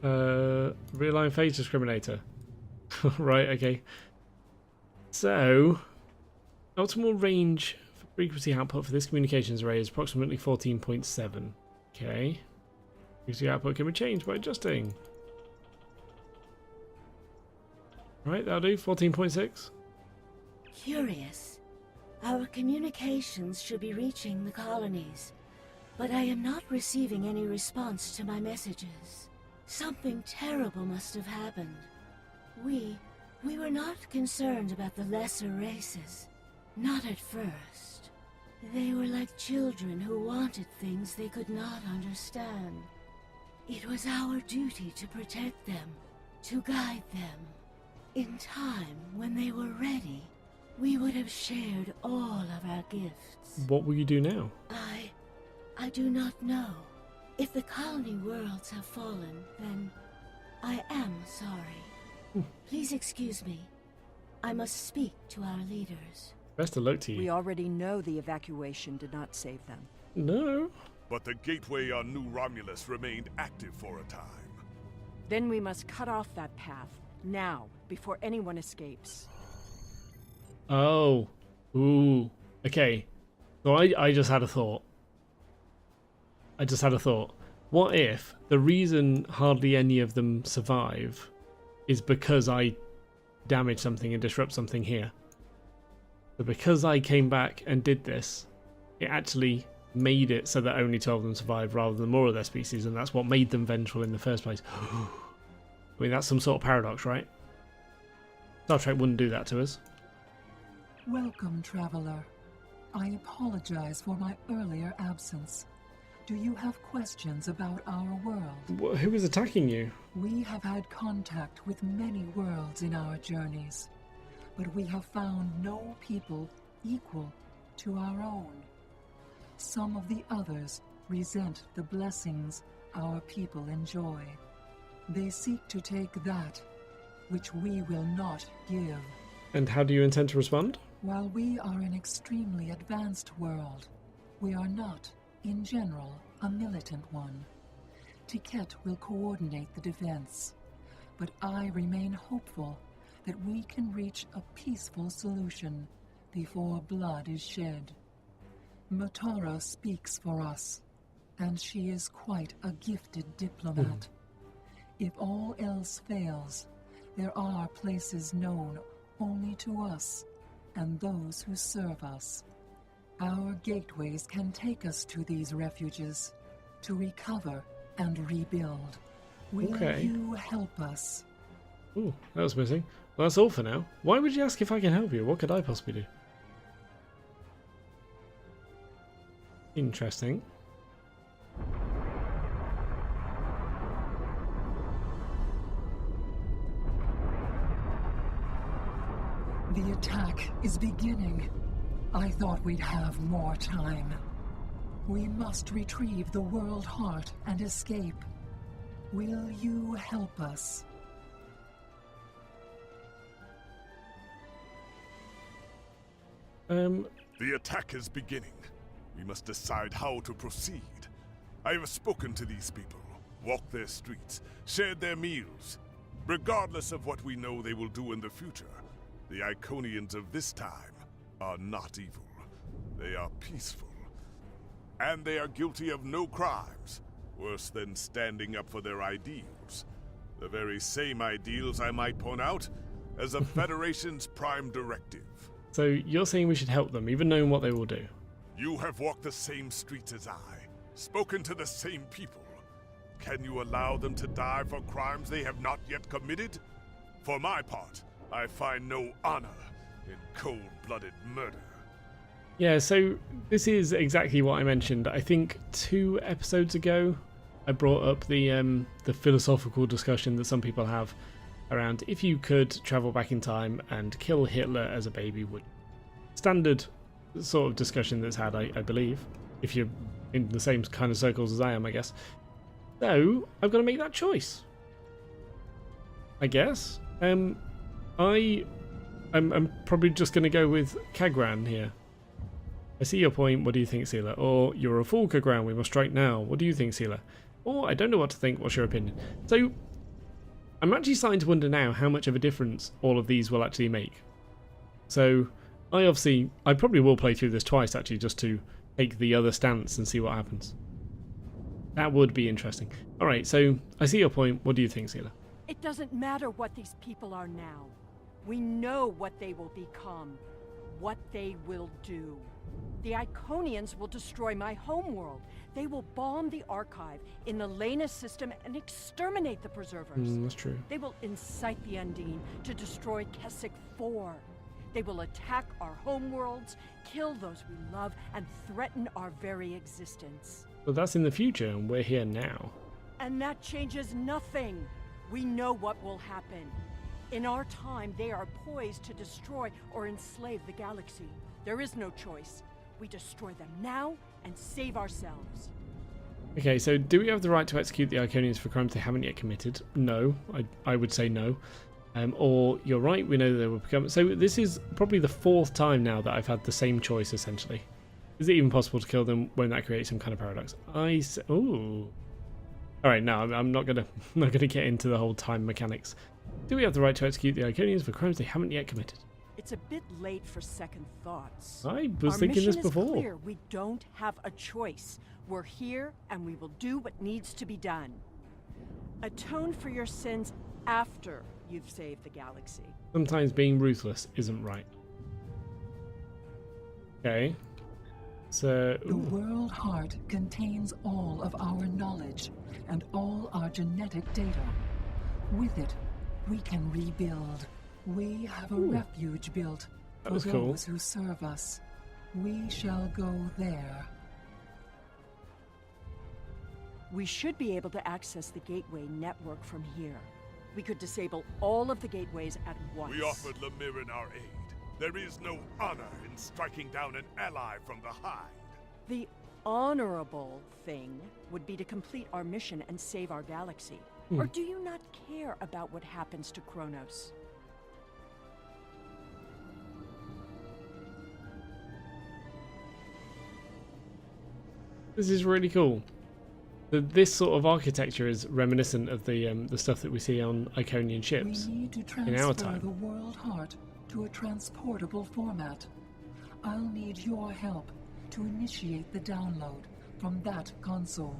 Realign phase discriminator. Right, okay. So, optimal range for frequency output for this communications array is approximately 14.7. Okay. Frequency output can be changed by adjusting. Right, that'll do. 14.6. Curious. Our communications should be reaching the colonies, but I am not receiving any response to my messages. Something terrible must have happened. We were not concerned about the lesser races. Not at first. They were like children who wanted things they could not understand. It was our duty to protect them, to guide them. In time, when they were ready, we would have shared all of our gifts. What will you do now? I do not know. If the colony worlds have fallen, then I am sorry. Please excuse me. I must speak to our leaders. Best of luck to you. We already know the evacuation did not save them. No. But the gateway on New Romulus remained active for a time. Then we must cut off that path, now, before anyone escapes. Oh. Ooh. Okay. So I just had a thought. What if the reason hardly any of them survive is because I damage something and disrupt something here? So because I came back and did this, it actually made it so that only 12 of them survived rather than more of their species, and that's what made them vengeful in the first place. I mean, that's some sort of paradox, right? Star Trek wouldn't do that to us. Welcome, traveler. I apologize for my earlier absence. Do you have questions about our world? Who is attacking you? We have had contact with many worlds in our journeys, but we have found no people equal to our own. Some of the others resent the blessings our people enjoy. They seek to take that which we will not give. And how do you intend to respond? While we are an extremely advanced world, we are not, in general, a militant one. Tiket will coordinate the defense, but I remain hopeful that we can reach a peaceful solution before blood is shed. Matara speaks for us, and she is quite a gifted diplomat. If all else fails, there are places known only to us and those who serve us. Our gateways can take us to these refuges to recover and rebuild. Will you help us? Ooh, that was missing. Well, that's all for now. Why would you ask if I can help you? What could I possibly do? Interesting. The attack is beginning. I thought we'd have more time. We must retrieve the world heart and escape. Will you help us? The attack is beginning. We must decide how to proceed. I have spoken to these people, walked their streets, shared their meals. Regardless of what we know they will do in the future, the Iconians of this time are not evil. They are peaceful. And they are guilty of no crimes, worse than standing up for their ideals. The very same ideals, I might point out, as the Federation's prime directive. So you're saying we should help them, even knowing what they will do? You have walked the same streets as I, spoken to the same people. Can you allow them to die for crimes they have not yet committed? For my part, I find no honor in cold-blooded murder. Yeah, so this is exactly what I mentioned. I think 2 episodes ago, I brought up the philosophical discussion that some people have around if you could travel back in time and kill Hitler as a baby, would. Standard sort of discussion that's had, I believe, if you're in the same kind of circles as I am, I guess. So I've got to make that choice, I guess. I'm probably just going to go with Kagran here. I see your point. What do you think, Sealer? Or you're a fool, Ground. We must strike now. What do you think, Sealer? Or I don't know what to think. What's your opinion? So I'm actually starting to wonder now how much of a difference all of these will actually make. So I probably will play through this twice actually, just to take the other stance and see what happens. That would be interesting. Alright, so I see your point. What do you think, Sealer? It doesn't matter what these people are now. We know what they will become, what they will do. The Iconians will destroy my homeworld. They will bomb the archive in the Lena system and exterminate the Preservers. That's true. They will incite the Undine to destroy Keswick 4. They will attack our homeworlds, kill those we love, and threaten our very existence. But that's in the future, and we're here now. And that changes nothing. We know what will happen. In our time, they are poised to destroy or enslave the galaxy. There is no choice. We destroy them now and save ourselves. Okay, so do we have the right to execute the Iconians for crimes they haven't yet committed? No, I would say no. Or you're right, we know that they will become... So this is probably the 4th time now that I've had the same choice, essentially. Is it even possible to kill them when that creates some kind of paradox? Ooh. Alright, no, I'm not gonna get into the whole time mechanics. Do we have the right to execute the Iconians for crimes they haven't yet committed? It's a bit late for second thoughts. I was thinking this before. Our mission is clear. We don't have a choice. We're here, and we will do what needs to be done. Atone for your sins after you've saved the galaxy. Sometimes being ruthless isn't right. Okay. So... The World Heart contains all of our knowledge and all our genetic data. With it, we can rebuild. We have a refuge built for those who serve us. We shall go there. We should be able to access the gateway network from here. We could disable all of the gateways at once. We offered Lemirin our aid. There is no honor in striking down an ally from behind. The honorable thing would be to complete our mission and save our galaxy. Or do you not care about what happens to Kronos? This is really cool. This sort of architecture is reminiscent of the stuff that we see on Iconian ships We need to in our transfer time. the World Heart to a transportable format. I'll need your help to initiate the download from that console.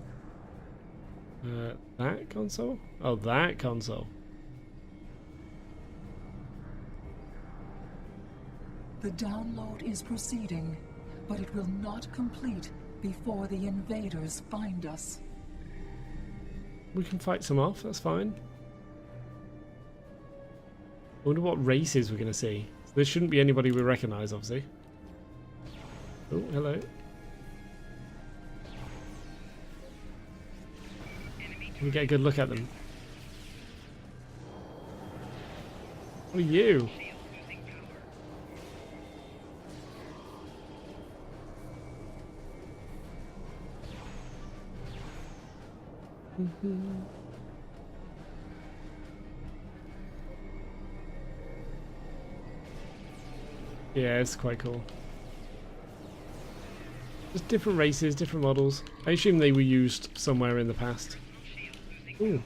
That console? Oh, that console. The download is proceeding, but it will not complete before the invaders find us. We can fight some off, that's fine. I wonder what races we're going to see. There shouldn't be anybody we recognise, obviously. Oh, hello. Can we get a good look at them? What are you? Yeah, it's quite cool. Just different races, different models. I assume they were used somewhere in the past. Ooh,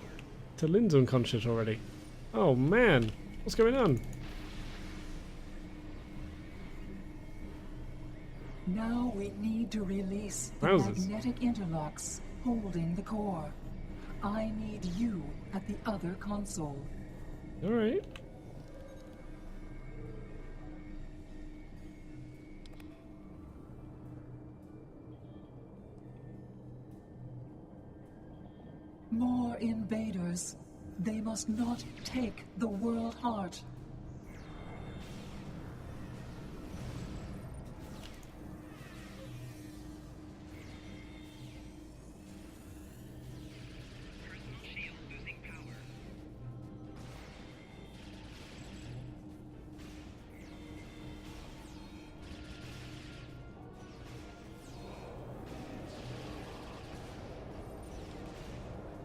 Talin's unconscious already. Oh man, what's going on? Now we need to release the Wowzers. magnetic interlocks holding the core. I need you at the other console. Alright. More invaders. They must not take the World Heart.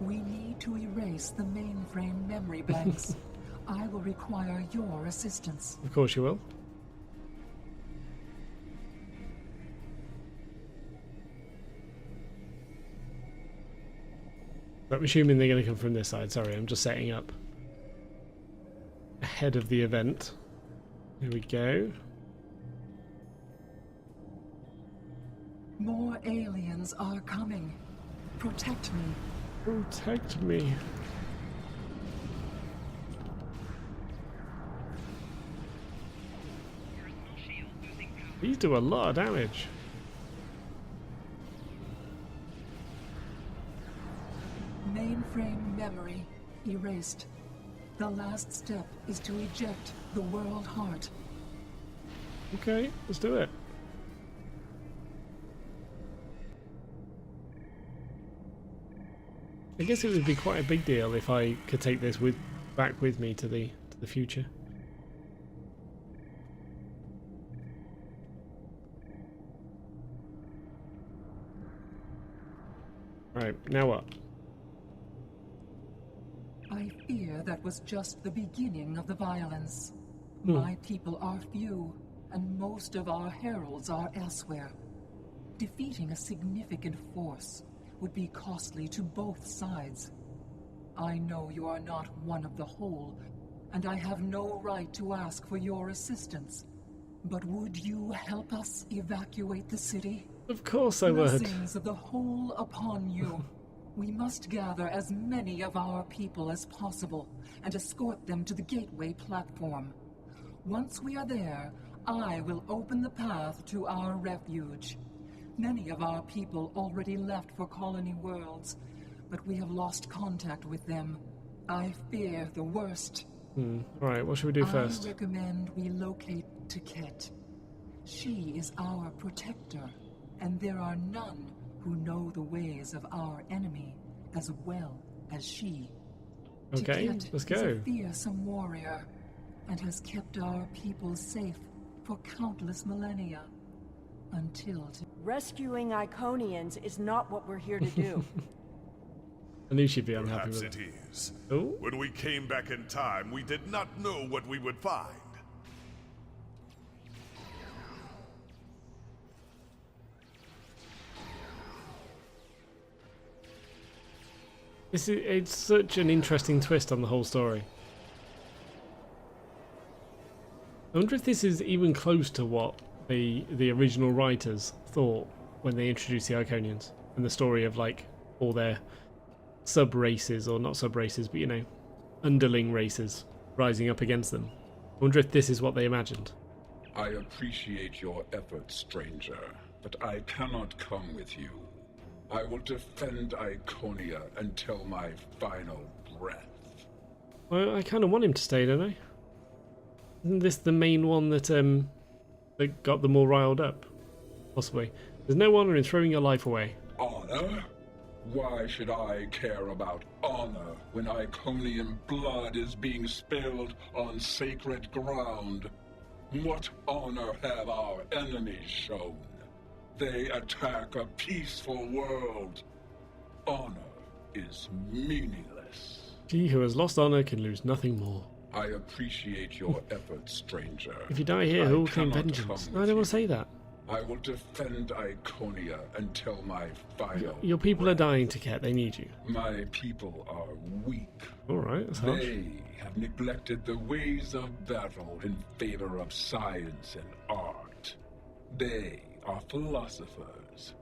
We need to erase the mainframe memory banks. I will require your assistance. Of course you will. I'm assuming they're going to come from this side. Sorry, I'm just setting up ahead of the event. Here we go. More aliens are coming. Protect me. Protect me. These do a lot of damage. Mainframe memory erased. The last step is to eject the world heart. Okay, let's do it. I guess it would be quite a big deal if I could take this back with me to the future. Right, now what? I fear that was just the beginning of the violence. My people are few, and most of our heralds are elsewhere. Defeating a significant force would be costly to both sides. I know you are not one of the whole, and I have no right to ask for your assistance. But would you help us evacuate the city? Of course I would. Blessings of the whole upon you. We must gather as many of our people as possible and escort them to the gateway platform. Once we are there, I will open the path to our refuge. Many of our people already left for Colony Worlds, but we have lost contact with them. I fear the worst. Right, what should we do first? I recommend we locate Tiket. She is our protector, and there are none who know the ways of our enemy as well as she. Okay, Tiket let's go. is a fearsome warrior and has kept our people safe for countless millennia. Rescuing Iconians is not what we're here to do. I knew she'd be unhappy Perhaps with it it. is. Oh? When we came back in time, we did not know what we would find. It's such an interesting twist on the whole story. I wonder if this is even close to what the original writers thought when they introduced the Iconians and the story of like all their sub races, or not sub races, but you know, underling races rising up against them. I wonder if this is what they imagined. I appreciate your efforts, stranger, but I cannot come with you. I will defend Iconia until my final breath. Well, I kind of want him to stay, don't I? Isn't this the main one that got them all riled up? Possibly. There's no honor in throwing your life away. Honor? Why should I care about honor when Iconian blood is being spilled on sacred ground? What honor have our enemies shown? They attack a peaceful world. Honor is meaningless. He who has lost honor can lose nothing more. I appreciate your efforts, stranger. If you die here, who will claim vengeance? No, I don't want to say that. I will defend Iconia until my final... Your people are dying, Tiket. They need you. My people are weak. Alright, that's harsh. They have neglected the ways of battle in favor of science and art. They are philosophers.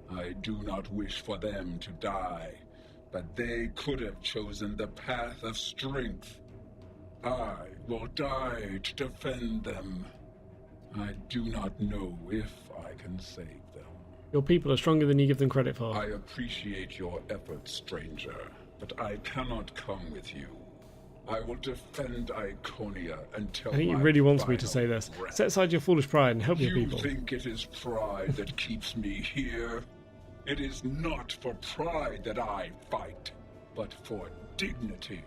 I do not wish for them to die, but they could have chosen the path of strength. I will die to defend them. I do not know if I can save them. Your people are stronger than you give them credit for. I appreciate your efforts, stranger, but I cannot come with you. I will defend Iconia until I think he really wants me to say this. Set aside your foolish pride and help your people. You think it is pride that keeps me here? It is not for pride that I fight, but for dignity.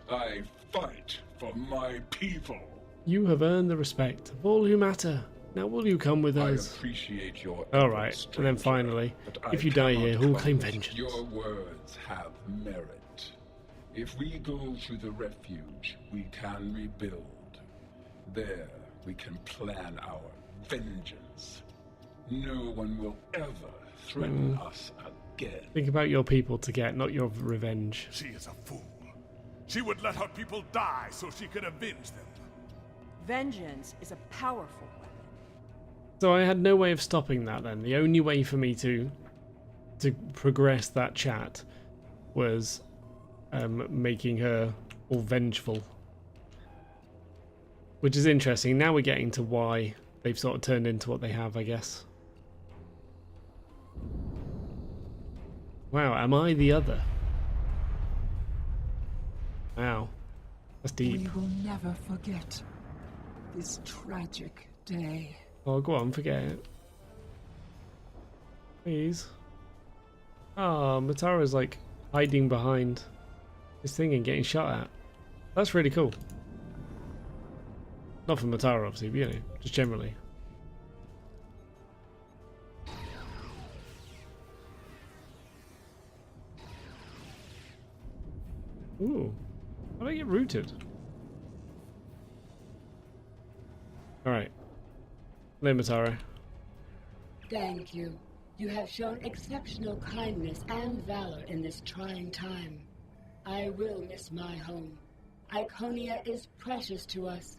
I fight for my people. You have earned the respect of all who matter. Now will you come with us? I appreciate your Alright, efforts, and then stranger, finally, but if I you die cannot here, who will come claim with you. vengeance? Your words have merit. If we go to the refuge, we can rebuild. There, we can plan our vengeance. No one will ever threaten us forget. Think about your people to get, not your revenge. She is a fool. She would let her people die so she could avenge them. Vengeance is a powerful weapon. So I had no way of stopping that then. The only way for me to progress that chat was making her all vengeful. Which is interesting. Now we're getting to why they've sort of turned into what they have, I guess. Wow, am I the other? Wow. That's deep. We will never forget this tragic day. Oh, go on, forget it. Please. Oh, Matara's like hiding behind this thing and getting shot at. That's really cool. Not for Matara, obviously, but you know, just generally. Ooh. How did I get rooted? Alright. Hello, Matara. Thank you. You have shown exceptional kindness and valor in this trying time. I will miss my home. Iconia is precious to us,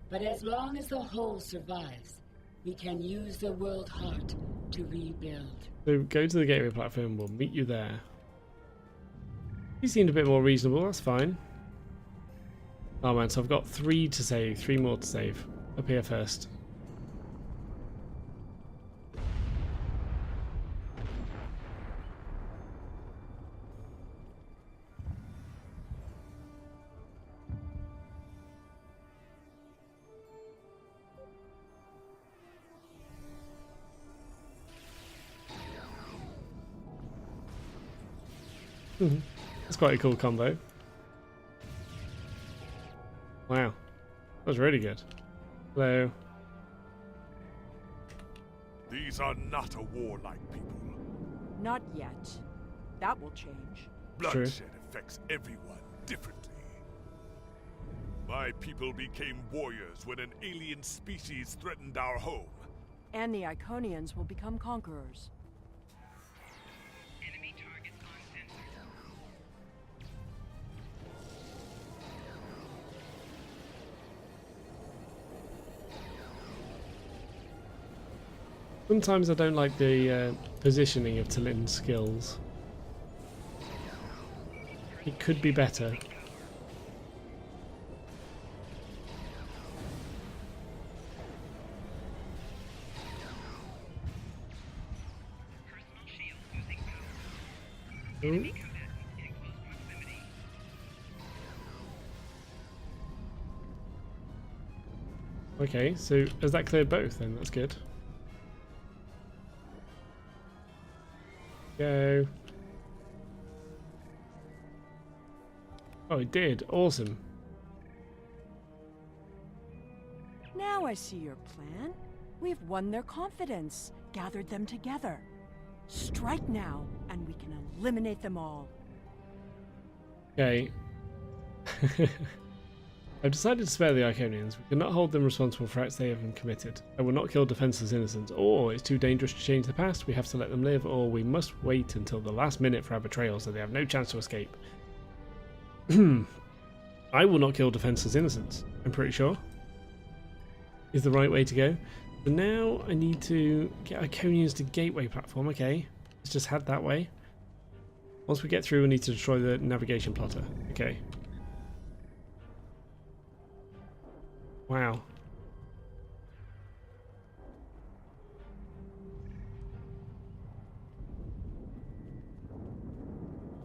but as long as the whole survives, we can use the world heart to rebuild. So go to the gateway platform, we'll meet you there. He seemed a bit more reasonable, that's fine. Oh man, so I've got 3 to save, 3 more to save. Up here first. That's quite a cool combo. Wow. That was really good. Hello. These are not a warlike people. Not yet. That will change. Bloodshed affects everyone differently. My people became warriors when an alien species threatened our home. And the Iconians will become conquerors. Enemy targets on sensor. Sometimes I don't like the positioning of Talin's skills. It could be better. Ooh. Okay, so has that cleared both then? That's good. Go. Oh, it did. Awesome. Now I see your plan. We've won their confidence, gathered them together. Strike now, and we can eliminate them all. Okay. I've decided to spare the Iconians. We cannot hold them responsible for acts they have committed. I will not kill defenseless innocents. Or it's too dangerous to change the past. We have to let them live, or we must wait until the last minute for our betrayal so they have no chance to escape. I will not kill defenseless innocents, I'm pretty sure. Is the right way to go. But now I need to get Iconians to gateway platform. Okay, let's just head that way. Once we get through, we need to destroy the navigation plotter. Okay. Wow.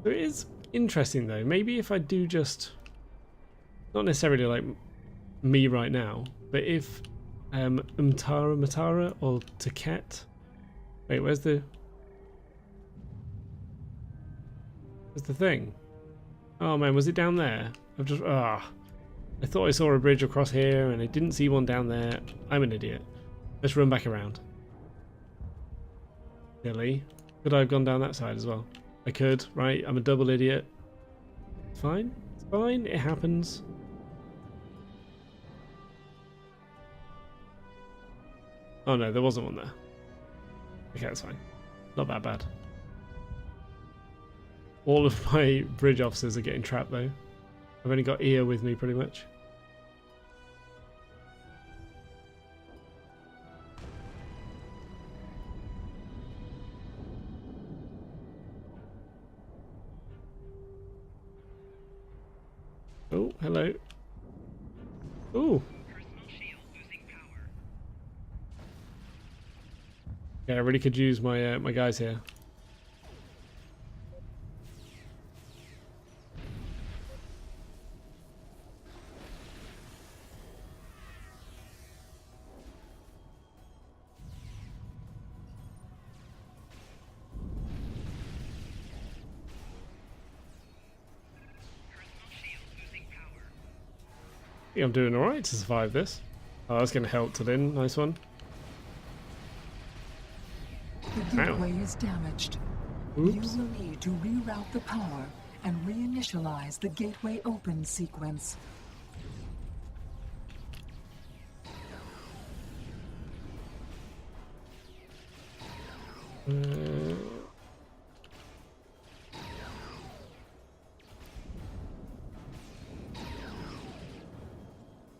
So it is interesting though. Maybe if I do just, not necessarily like me right now, but if Matara or Taket. Wait, where's the thing? Oh man, was it down there? I've just I thought I saw a bridge across here and I didn't see one down there. I'm an idiot. Let's run back around. Silly. Could I have gone down that side as well? I could, right? I'm a double idiot. It's fine. It's fine. It happens. Oh no, there wasn't one there. Okay, that's fine. Not that bad. All of my bridge officers are getting trapped though. I've only got Ear with me pretty much. Oh, hello. Ooh. Yeah, I really could use my my guys here. I think I'm doing alright to survive this. Oh, that's going to help to then. Nice one. The gateway is damaged. Oops. You will need to reroute the power and reinitialize the gateway open sequence.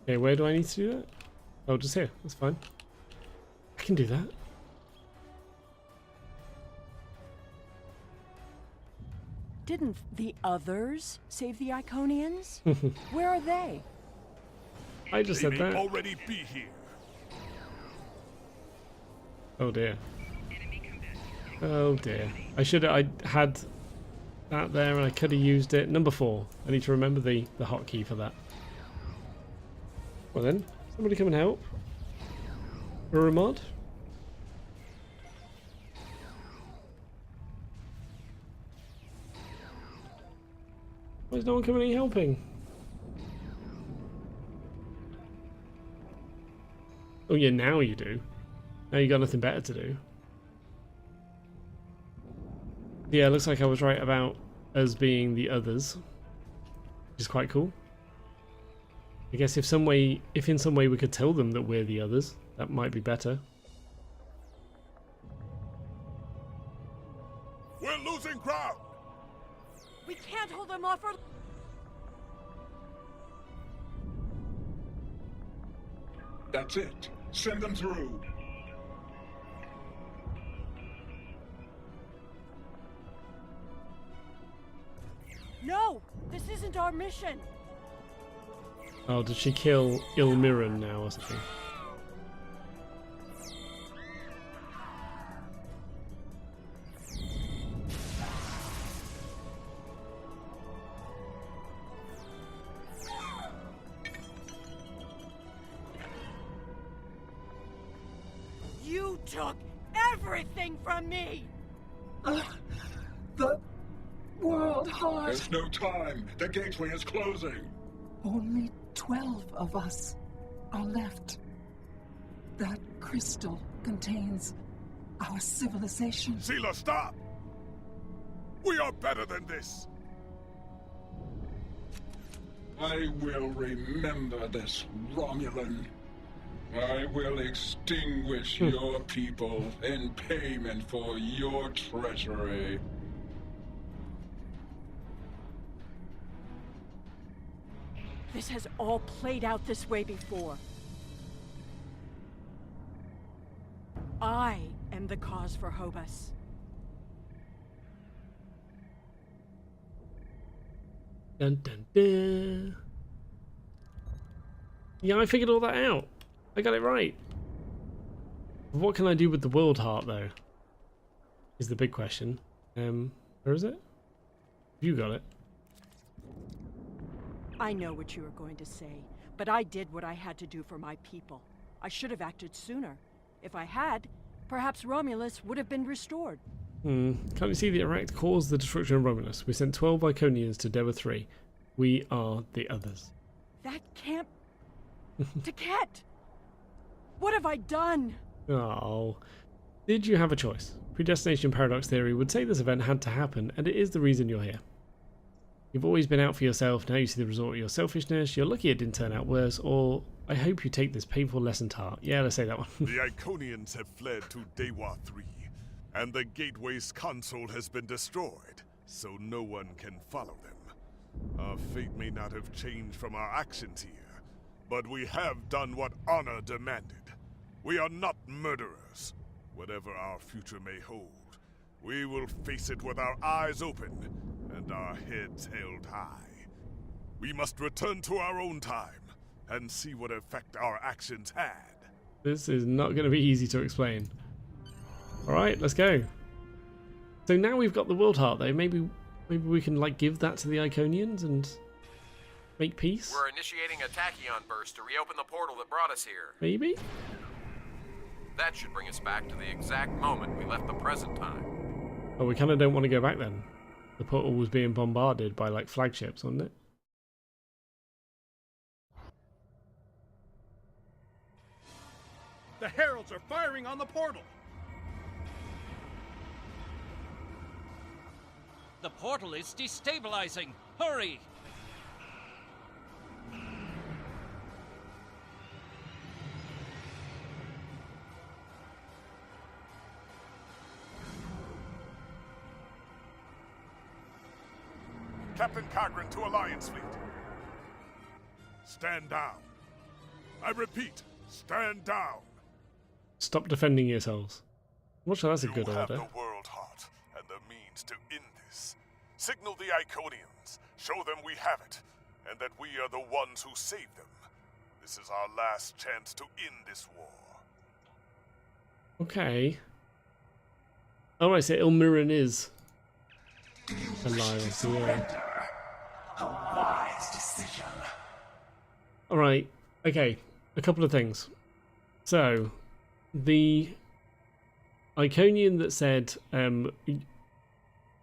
Okay, where do I need to do that? Oh, just here. That's fine. I can do that. Didn't the others save the Iconians? Where are they? I just said that. Already be here. Oh dear. Oh dear. I had that there and I could have used it. Number 4. I need to remember the hotkey for that. Well then, somebody come and help. Uramod? Why is no one coming and helping? Oh yeah, now you do. Now you got nothing better to do. Yeah, it looks like I was right about us being the others. Which is quite cool. I guess if in some way we could tell them that we're the others, that might be better. We're losing ground. We can't hold them off for... That's it. Send them through. No! This isn't our mission! Oh, did she kill Ilmiran now or something? You took everything from me! The World Heart. There's no time. The gateway is closing. Only 12 of us are left. That crystal contains our civilization. Sela, stop! We are better than this! I will remember this, Romulan. I will extinguish your people in payment for your treachery. This has all played out this way before. I am the cause for Hobus. Dun dun dun. Yeah, I figured all that out. I got it right. What can I do with the World Heart, though? Is the big question. Where is it? You got it. I know what you are going to say, but I did what I had to do for my people. I should have acted sooner. If I had, perhaps Romulus would have been restored. Can't you see the Erect caused the destruction of Romulus? We sent 12 Iconians to Deva 3. We are the others. That can't... Taket! What have I done? Oh. Did you have a choice? Predestination paradox theory would say this event had to happen, and it is the reason you're here. You've always been out for yourself, now you see the result of your selfishness, you're lucky it didn't turn out worse, or I hope you take this painful lesson to heart. Yeah, let's say that one. The Iconians have fled to Dewa 3, and the gateway's console has been destroyed. so no one can follow them. Our fate may not have changed from our actions here, but we have done what honor demanded. We are not murderers. Whatever our future may hold, we will face it with our eyes open and our heads held high. We must return to our own time and see what effect our actions had. This is not going to be easy to explain. Alright, let's go. So now we've got the world heart though, maybe we can like give that to the Iconians and make peace? We're initiating a tachyon burst to reopen the portal that brought us here. Maybe? That should bring us back to the exact moment we left the present time. Oh, we kind of don't want to go back then. The portal was being bombarded by like flagships, wasn't it? The heralds are firing on the portal! The portal is destabilizing! Hurry! Captain Cogran to Alliance Fleet. Stand down. I repeat, stand down. Stop defending yourselves. I'm not sure that's a good You have order. the World Heart and the means to end this. Signal the Iconians. Show them we have it, and that we are the ones who saved them. This is our last chance to end this war. Okay. Alright, so Ilmirin is alive. So yeah. A wise decision. Alright, okay. A couple of things. So, the Iconian that said,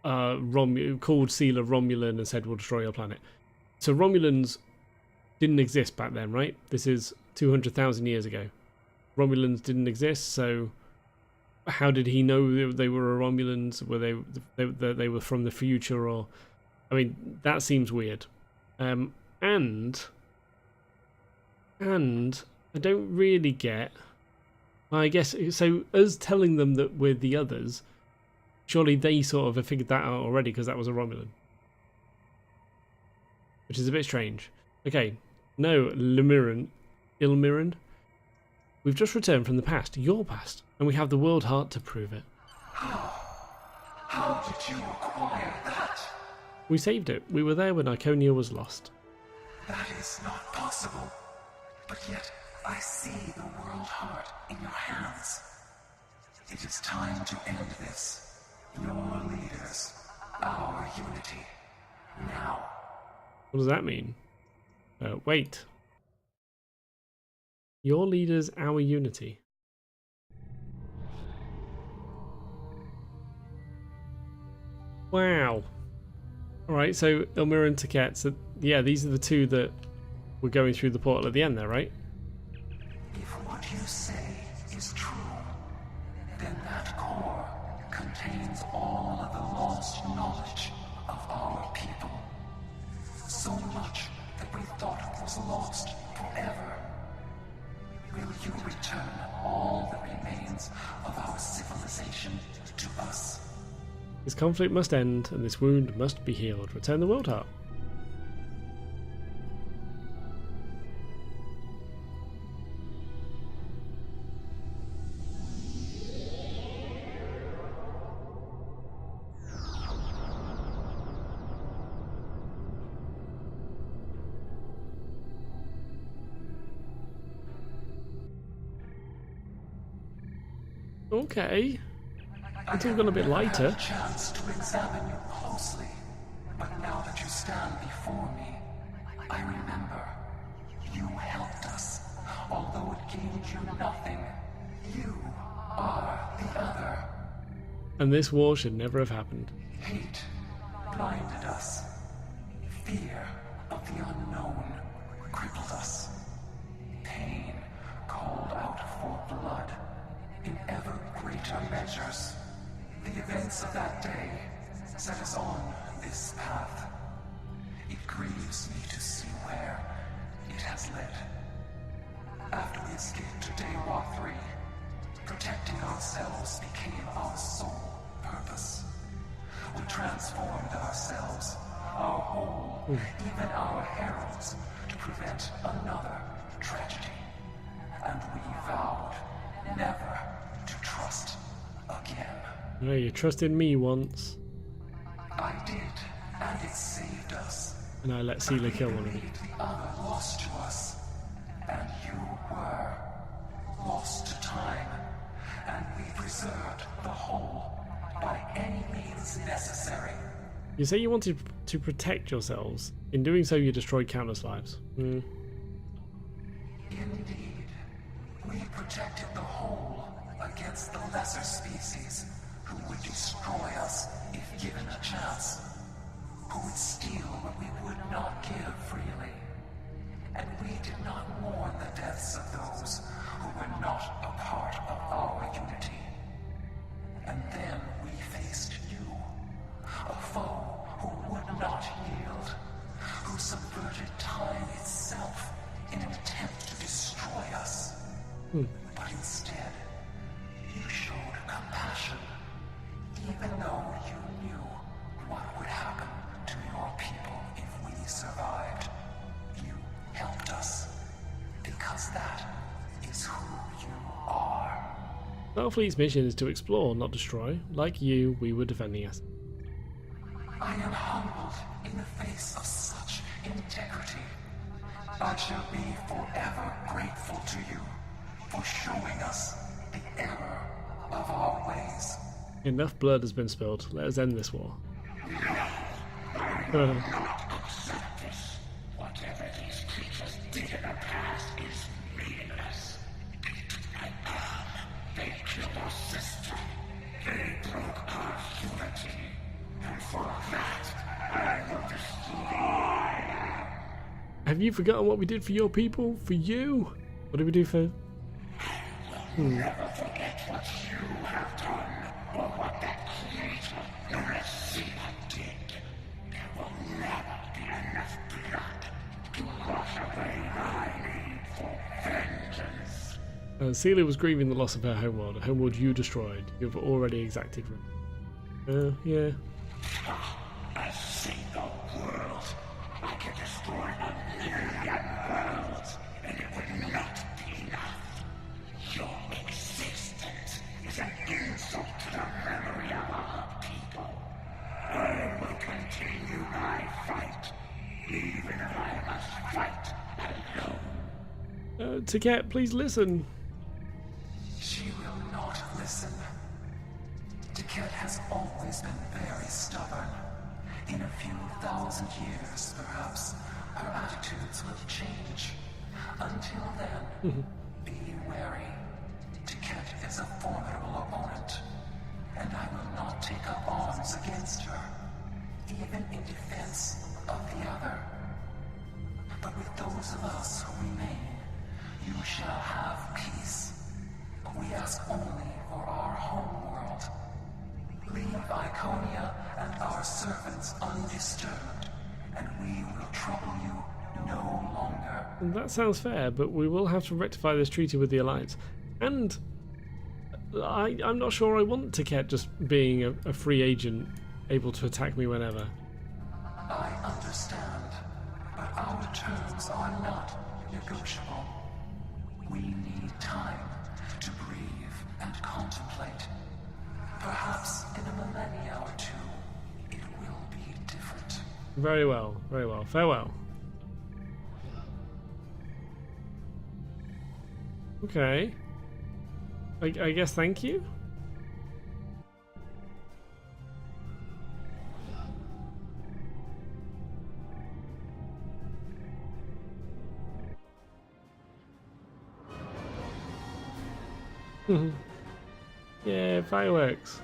called Sealer Romulan and said we'll destroy your planet. So Romulans didn't exist back then, right? This is 200,000 years ago. Romulans didn't exist, so how did he know they were Romulans? Were they were from the future, or? I mean, that seems weird. And I don't really get. I guess so. Us telling them that we're the others, surely they sort of have figured that out already because that was a Romulan, which is a bit strange. Okay, no, Ilmirin. We've just returned from the past, your past, and we have the world heart to prove it. How did you acquire that? We saved it. We were there when Iconia was lost. That is not possible. But yet, I see the world heart in your hands. It is time to end this. Your leaders, our unity. Now. What does that mean? Wait. Your leaders, our unity. Wow. Alright, so Ilmir and Taket, so yeah, these are the two that were going through the portal at the end there, right? If what you say is true, then that core contains all of the lost knowledge of our people. So much that we thought it was lost forever. Will you return all that remains of our civilization to us? This conflict must end, and this wound must be healed. Return the world heart. Okay. It's all gone a bit lighter. I had a chance to examine you closely, but now that you stand before me, I remember you helped us, although it gained you nothing. You are the other. And this war should never have happened. Hate blinded us. Fear of the unknown crippled us. Pain called out for blood in ever greater measures. The events of that day set us on this path. It grieves me to see where it has led. After we escaped to Daywalk 3, protecting ourselves became our sole purpose. We transformed ourselves, our whole, even our heralds, to prevent another tragedy. And we vowed never to trust again. No, you trusted me once. I did, and it saved us. And I let Seela kill one of you. The other lost to us, and you were lost to time. And we preserved the whole by any means necessary. You say you wanted to protect yourselves. In doing so, you destroyed countless lives. Indeed. We protected the whole against the lesser species who would destroy us if given a chance, who would steal what we would not give freely. And we did not mourn the deaths of those who were not a part of our unity. And then we faced you, a foe who would not yield, who subverted time itself in an attempt to destroy us. But instead, you showed compassion, even though you knew what would happen to your people if we survived. You helped us, because that is who you are. Starfleet's mission is to explore, not destroy. Like you, we were defending us. I am humbled in the face of such integrity. I shall be forever grateful to you for showing us the error of our ways. Enough blood has been spilled. Let us end this war. Whatever these creatures did in the past is meaningless. They killed our sister. They broke our unity. And for that, I will destroy. Have you forgotten what we did for your people? For you? What did we do for... Never forget what you have done, or what that creator, known as Seela, did. There will never be enough blood to wash away my need for vengeance. Seela was grieving the loss of her homeworld, a homeworld you destroyed. You have already exacted from. Yeah. A single world. I can destroy 1,000,000 worlds, and it would not be enough. Your existence is an insult to the memory of our people. I will continue my fight, even if I must fight alone. Taket, please listen. She will not listen. Taket has always been very stubborn. In a few thousand years, perhaps, her attitudes will change. Until then, be wary. Taket is a formidable opponent, and I will not take up arms against her, even in defense of the other. But with those of us who remain, you shall have peace. We ask only for our home world. Leave Iconia and our servants undisturbed, and we will trouble you no longer. That sounds fair, but we will have to rectify this treaty with the Alliance. And I'm not sure I want Taket just being a free agent, able to attack me whenever. I understand, but our terms are not negotiable. We need time to breathe and contemplate. Perhaps in a millennia or two, it will be different. Very well, very well. Farewell. Okay. I guess thank you? Yeah, fireworks.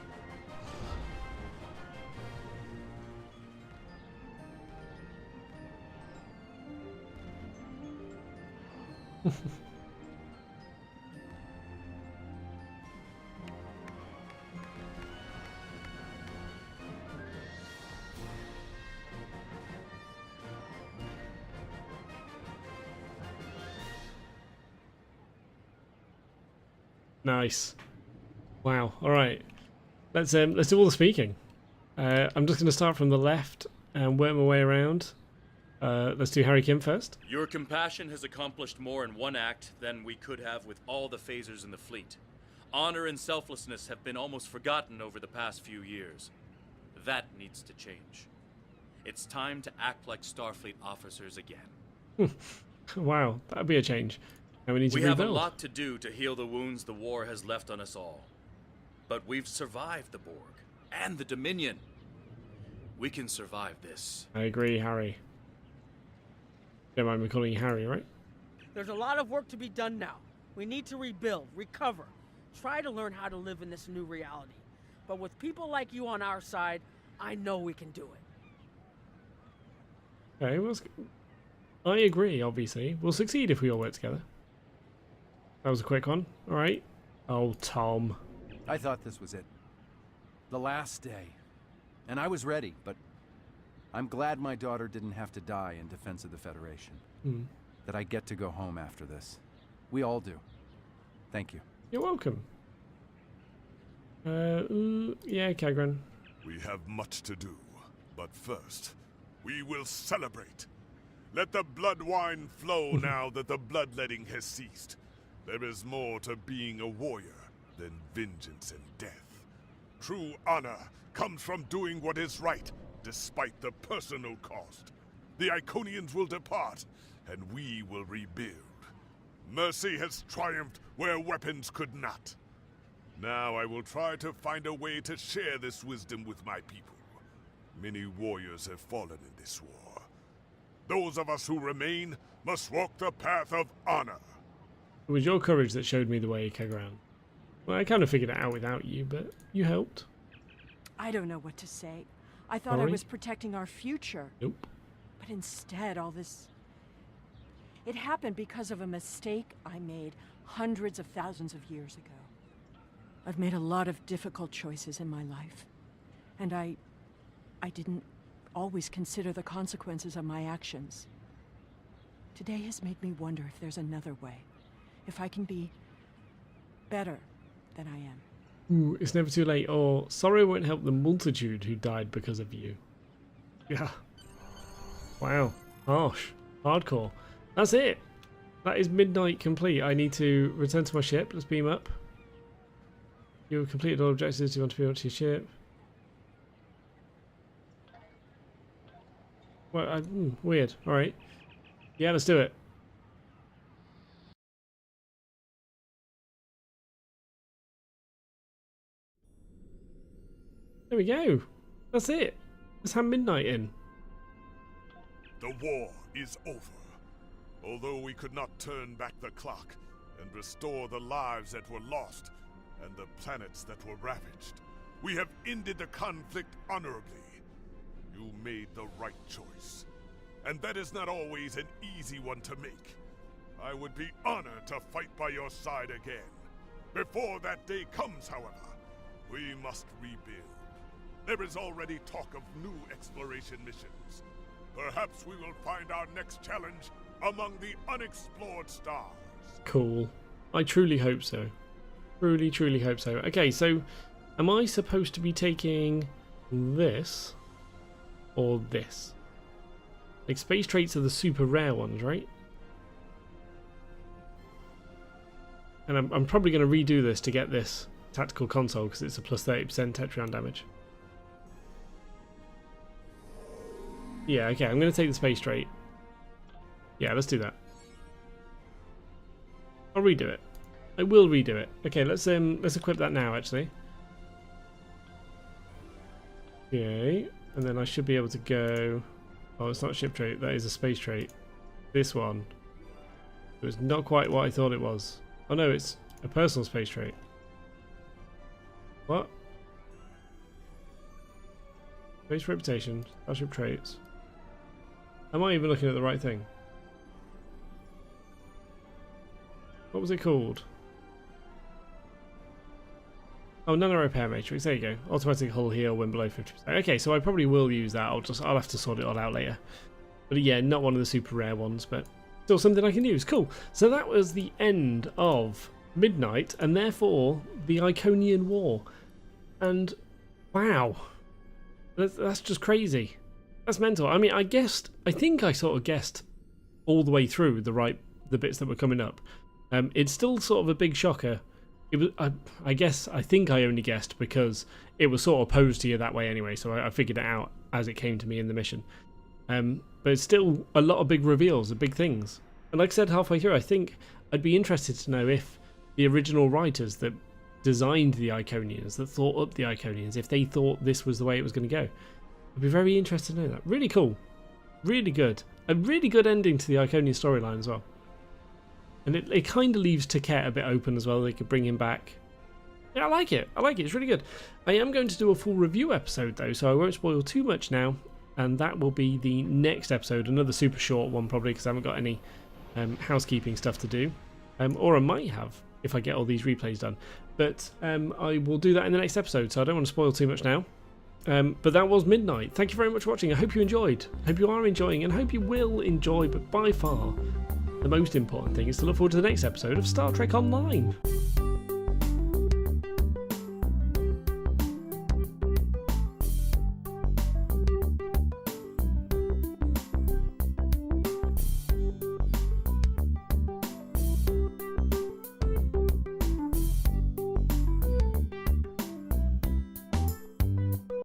Nice. Wow. All right. Let's do all the speaking. I'm just going to start from the left and work my way around. Let's do Harry Kim first. Your compassion has accomplished more in one act than we could have with all the phasers in the fleet. Honor and selflessness have been almost forgotten over the past few years. That needs to change. It's time to act like Starfleet officers again. Wow, that'd be a change. And we need to rebuild. We have a lot to do to heal the wounds the war has left on us all. But we've survived the Borg and the Dominion. We can survive this. I agree, Harry. Don't mind me calling you Harry, right? There's a lot of work to be done now. We need to rebuild, recover, try to learn how to live in this new reality. But with people like you on our side, I know we can do it. Okay, well, I agree, obviously. We'll succeed if we all work together. That was a quick one. All right. Oh, Tom. I thought this was it. The last day. And I was ready, but I'm glad my daughter didn't have to die in defense of the Federation. That I get to go home after this. We all do. Thank you. You're welcome. Yeah, Kagran. We have much to do, but first, we will celebrate. Let the blood wine flow now that the bloodletting has ceased. There is more to being a warrior than vengeance and death. True honor comes from doing what is right, despite the personal cost. The Iconians will depart, and we will rebuild. Mercy has triumphed where weapons could not. Now I will try to find a way to share this wisdom with my people. Many warriors have fallen in this war. Those of us who remain must walk the path of honor. It was your courage that showed me the way, Kagran. Well, I kind of figured it out without you, but you helped. I don't know what to say. I thought I was protecting our future. Nope. But instead, all this... It happened because of a mistake I made hundreds of thousands of years ago. I've made a lot of difficult choices in my life. And I didn't always consider the consequences of my actions. Today has made me wonder if there's another way. If I can be better than I am. Ooh, it's never too late, or sorrow won't help the multitude who died because of you. Yeah. Wow. Harsh. Hardcore. That's it. That is midnight complete. I need to return to my ship. Let's beam up. You have completed all objectives. Do you want to be onto your ship? Well, weird. Alright. Yeah, let's do it. There we go. That's it. Let's have midnight in. The war is over. Although we could not turn back the clock and restore the lives that were lost and the planets that were ravaged, we have ended the conflict honorably. You made the right choice. And that is not always an easy one to make. I would be honored to fight by your side again. Before that day comes, however, we must rebuild. There is already talk of new exploration missions. Perhaps we will find our next challenge among the unexplored stars. Cool. I truly hope so. Truly, truly hope so. Okay, so am I supposed to be taking this or this? Like, space traits are the super rare ones, right? And I'm probably going to redo this to get this tactical console because it's a plus 30% Tetrion damage. Yeah, okay, I'm going to take the space trait. Yeah, let's do that. I'll redo it. I will redo it. Okay, let's equip that now, actually. Okay, and then I should be able to go... Oh, it's not a ship trait, that is a space trait. This one. It was not quite what I thought it was. Oh no, it's a personal space trait. What? Space reputation, starship traits. Am I even looking at the right thing? What was it called? Oh, nano repair matrix. There you go. Automatic hull heal when below 50%. Okay, so I probably will use that. I'll have to sort it all out later. But yeah, not one of the super rare ones, but still something I can use. Cool. So that was the end of Midnight, and therefore the Iconian War. And wow, That's just crazy. That's mental. I mean, I think I sort of guessed all the way through the bits that were coming up. It's still sort of a big shocker. It was, I think I only guessed because it was sort of posed to you that way anyway, so I figured it out as it came to me in the mission. But it's still a lot of big reveals, of big things. And like I said halfway through, I think I'd be interested to know if the original writers that designed the Iconians, that thought up the Iconians, if they thought this was the way it was going to go. I'd be very interested to know that. Really cool. Really good. A really good ending to the Iconian storyline as well. And it kind of leaves Taquet a bit open as well. They could bring him back. Yeah, I like it. It's really good. I am going to do a full review episode though, so I won't spoil too much now. And that will be the next episode. Another super short one probably, because I haven't got any housekeeping stuff to do. Or I might have if I get all these replays done. But I will do that in the next episode, so I don't want to spoil too much now. But that was Midnight. Thank you very much for watching. I hope you enjoyed. Hope you are enjoying, and hope you will enjoy. But by far, the most important thing is to look forward to the next episode of Star Trek Online.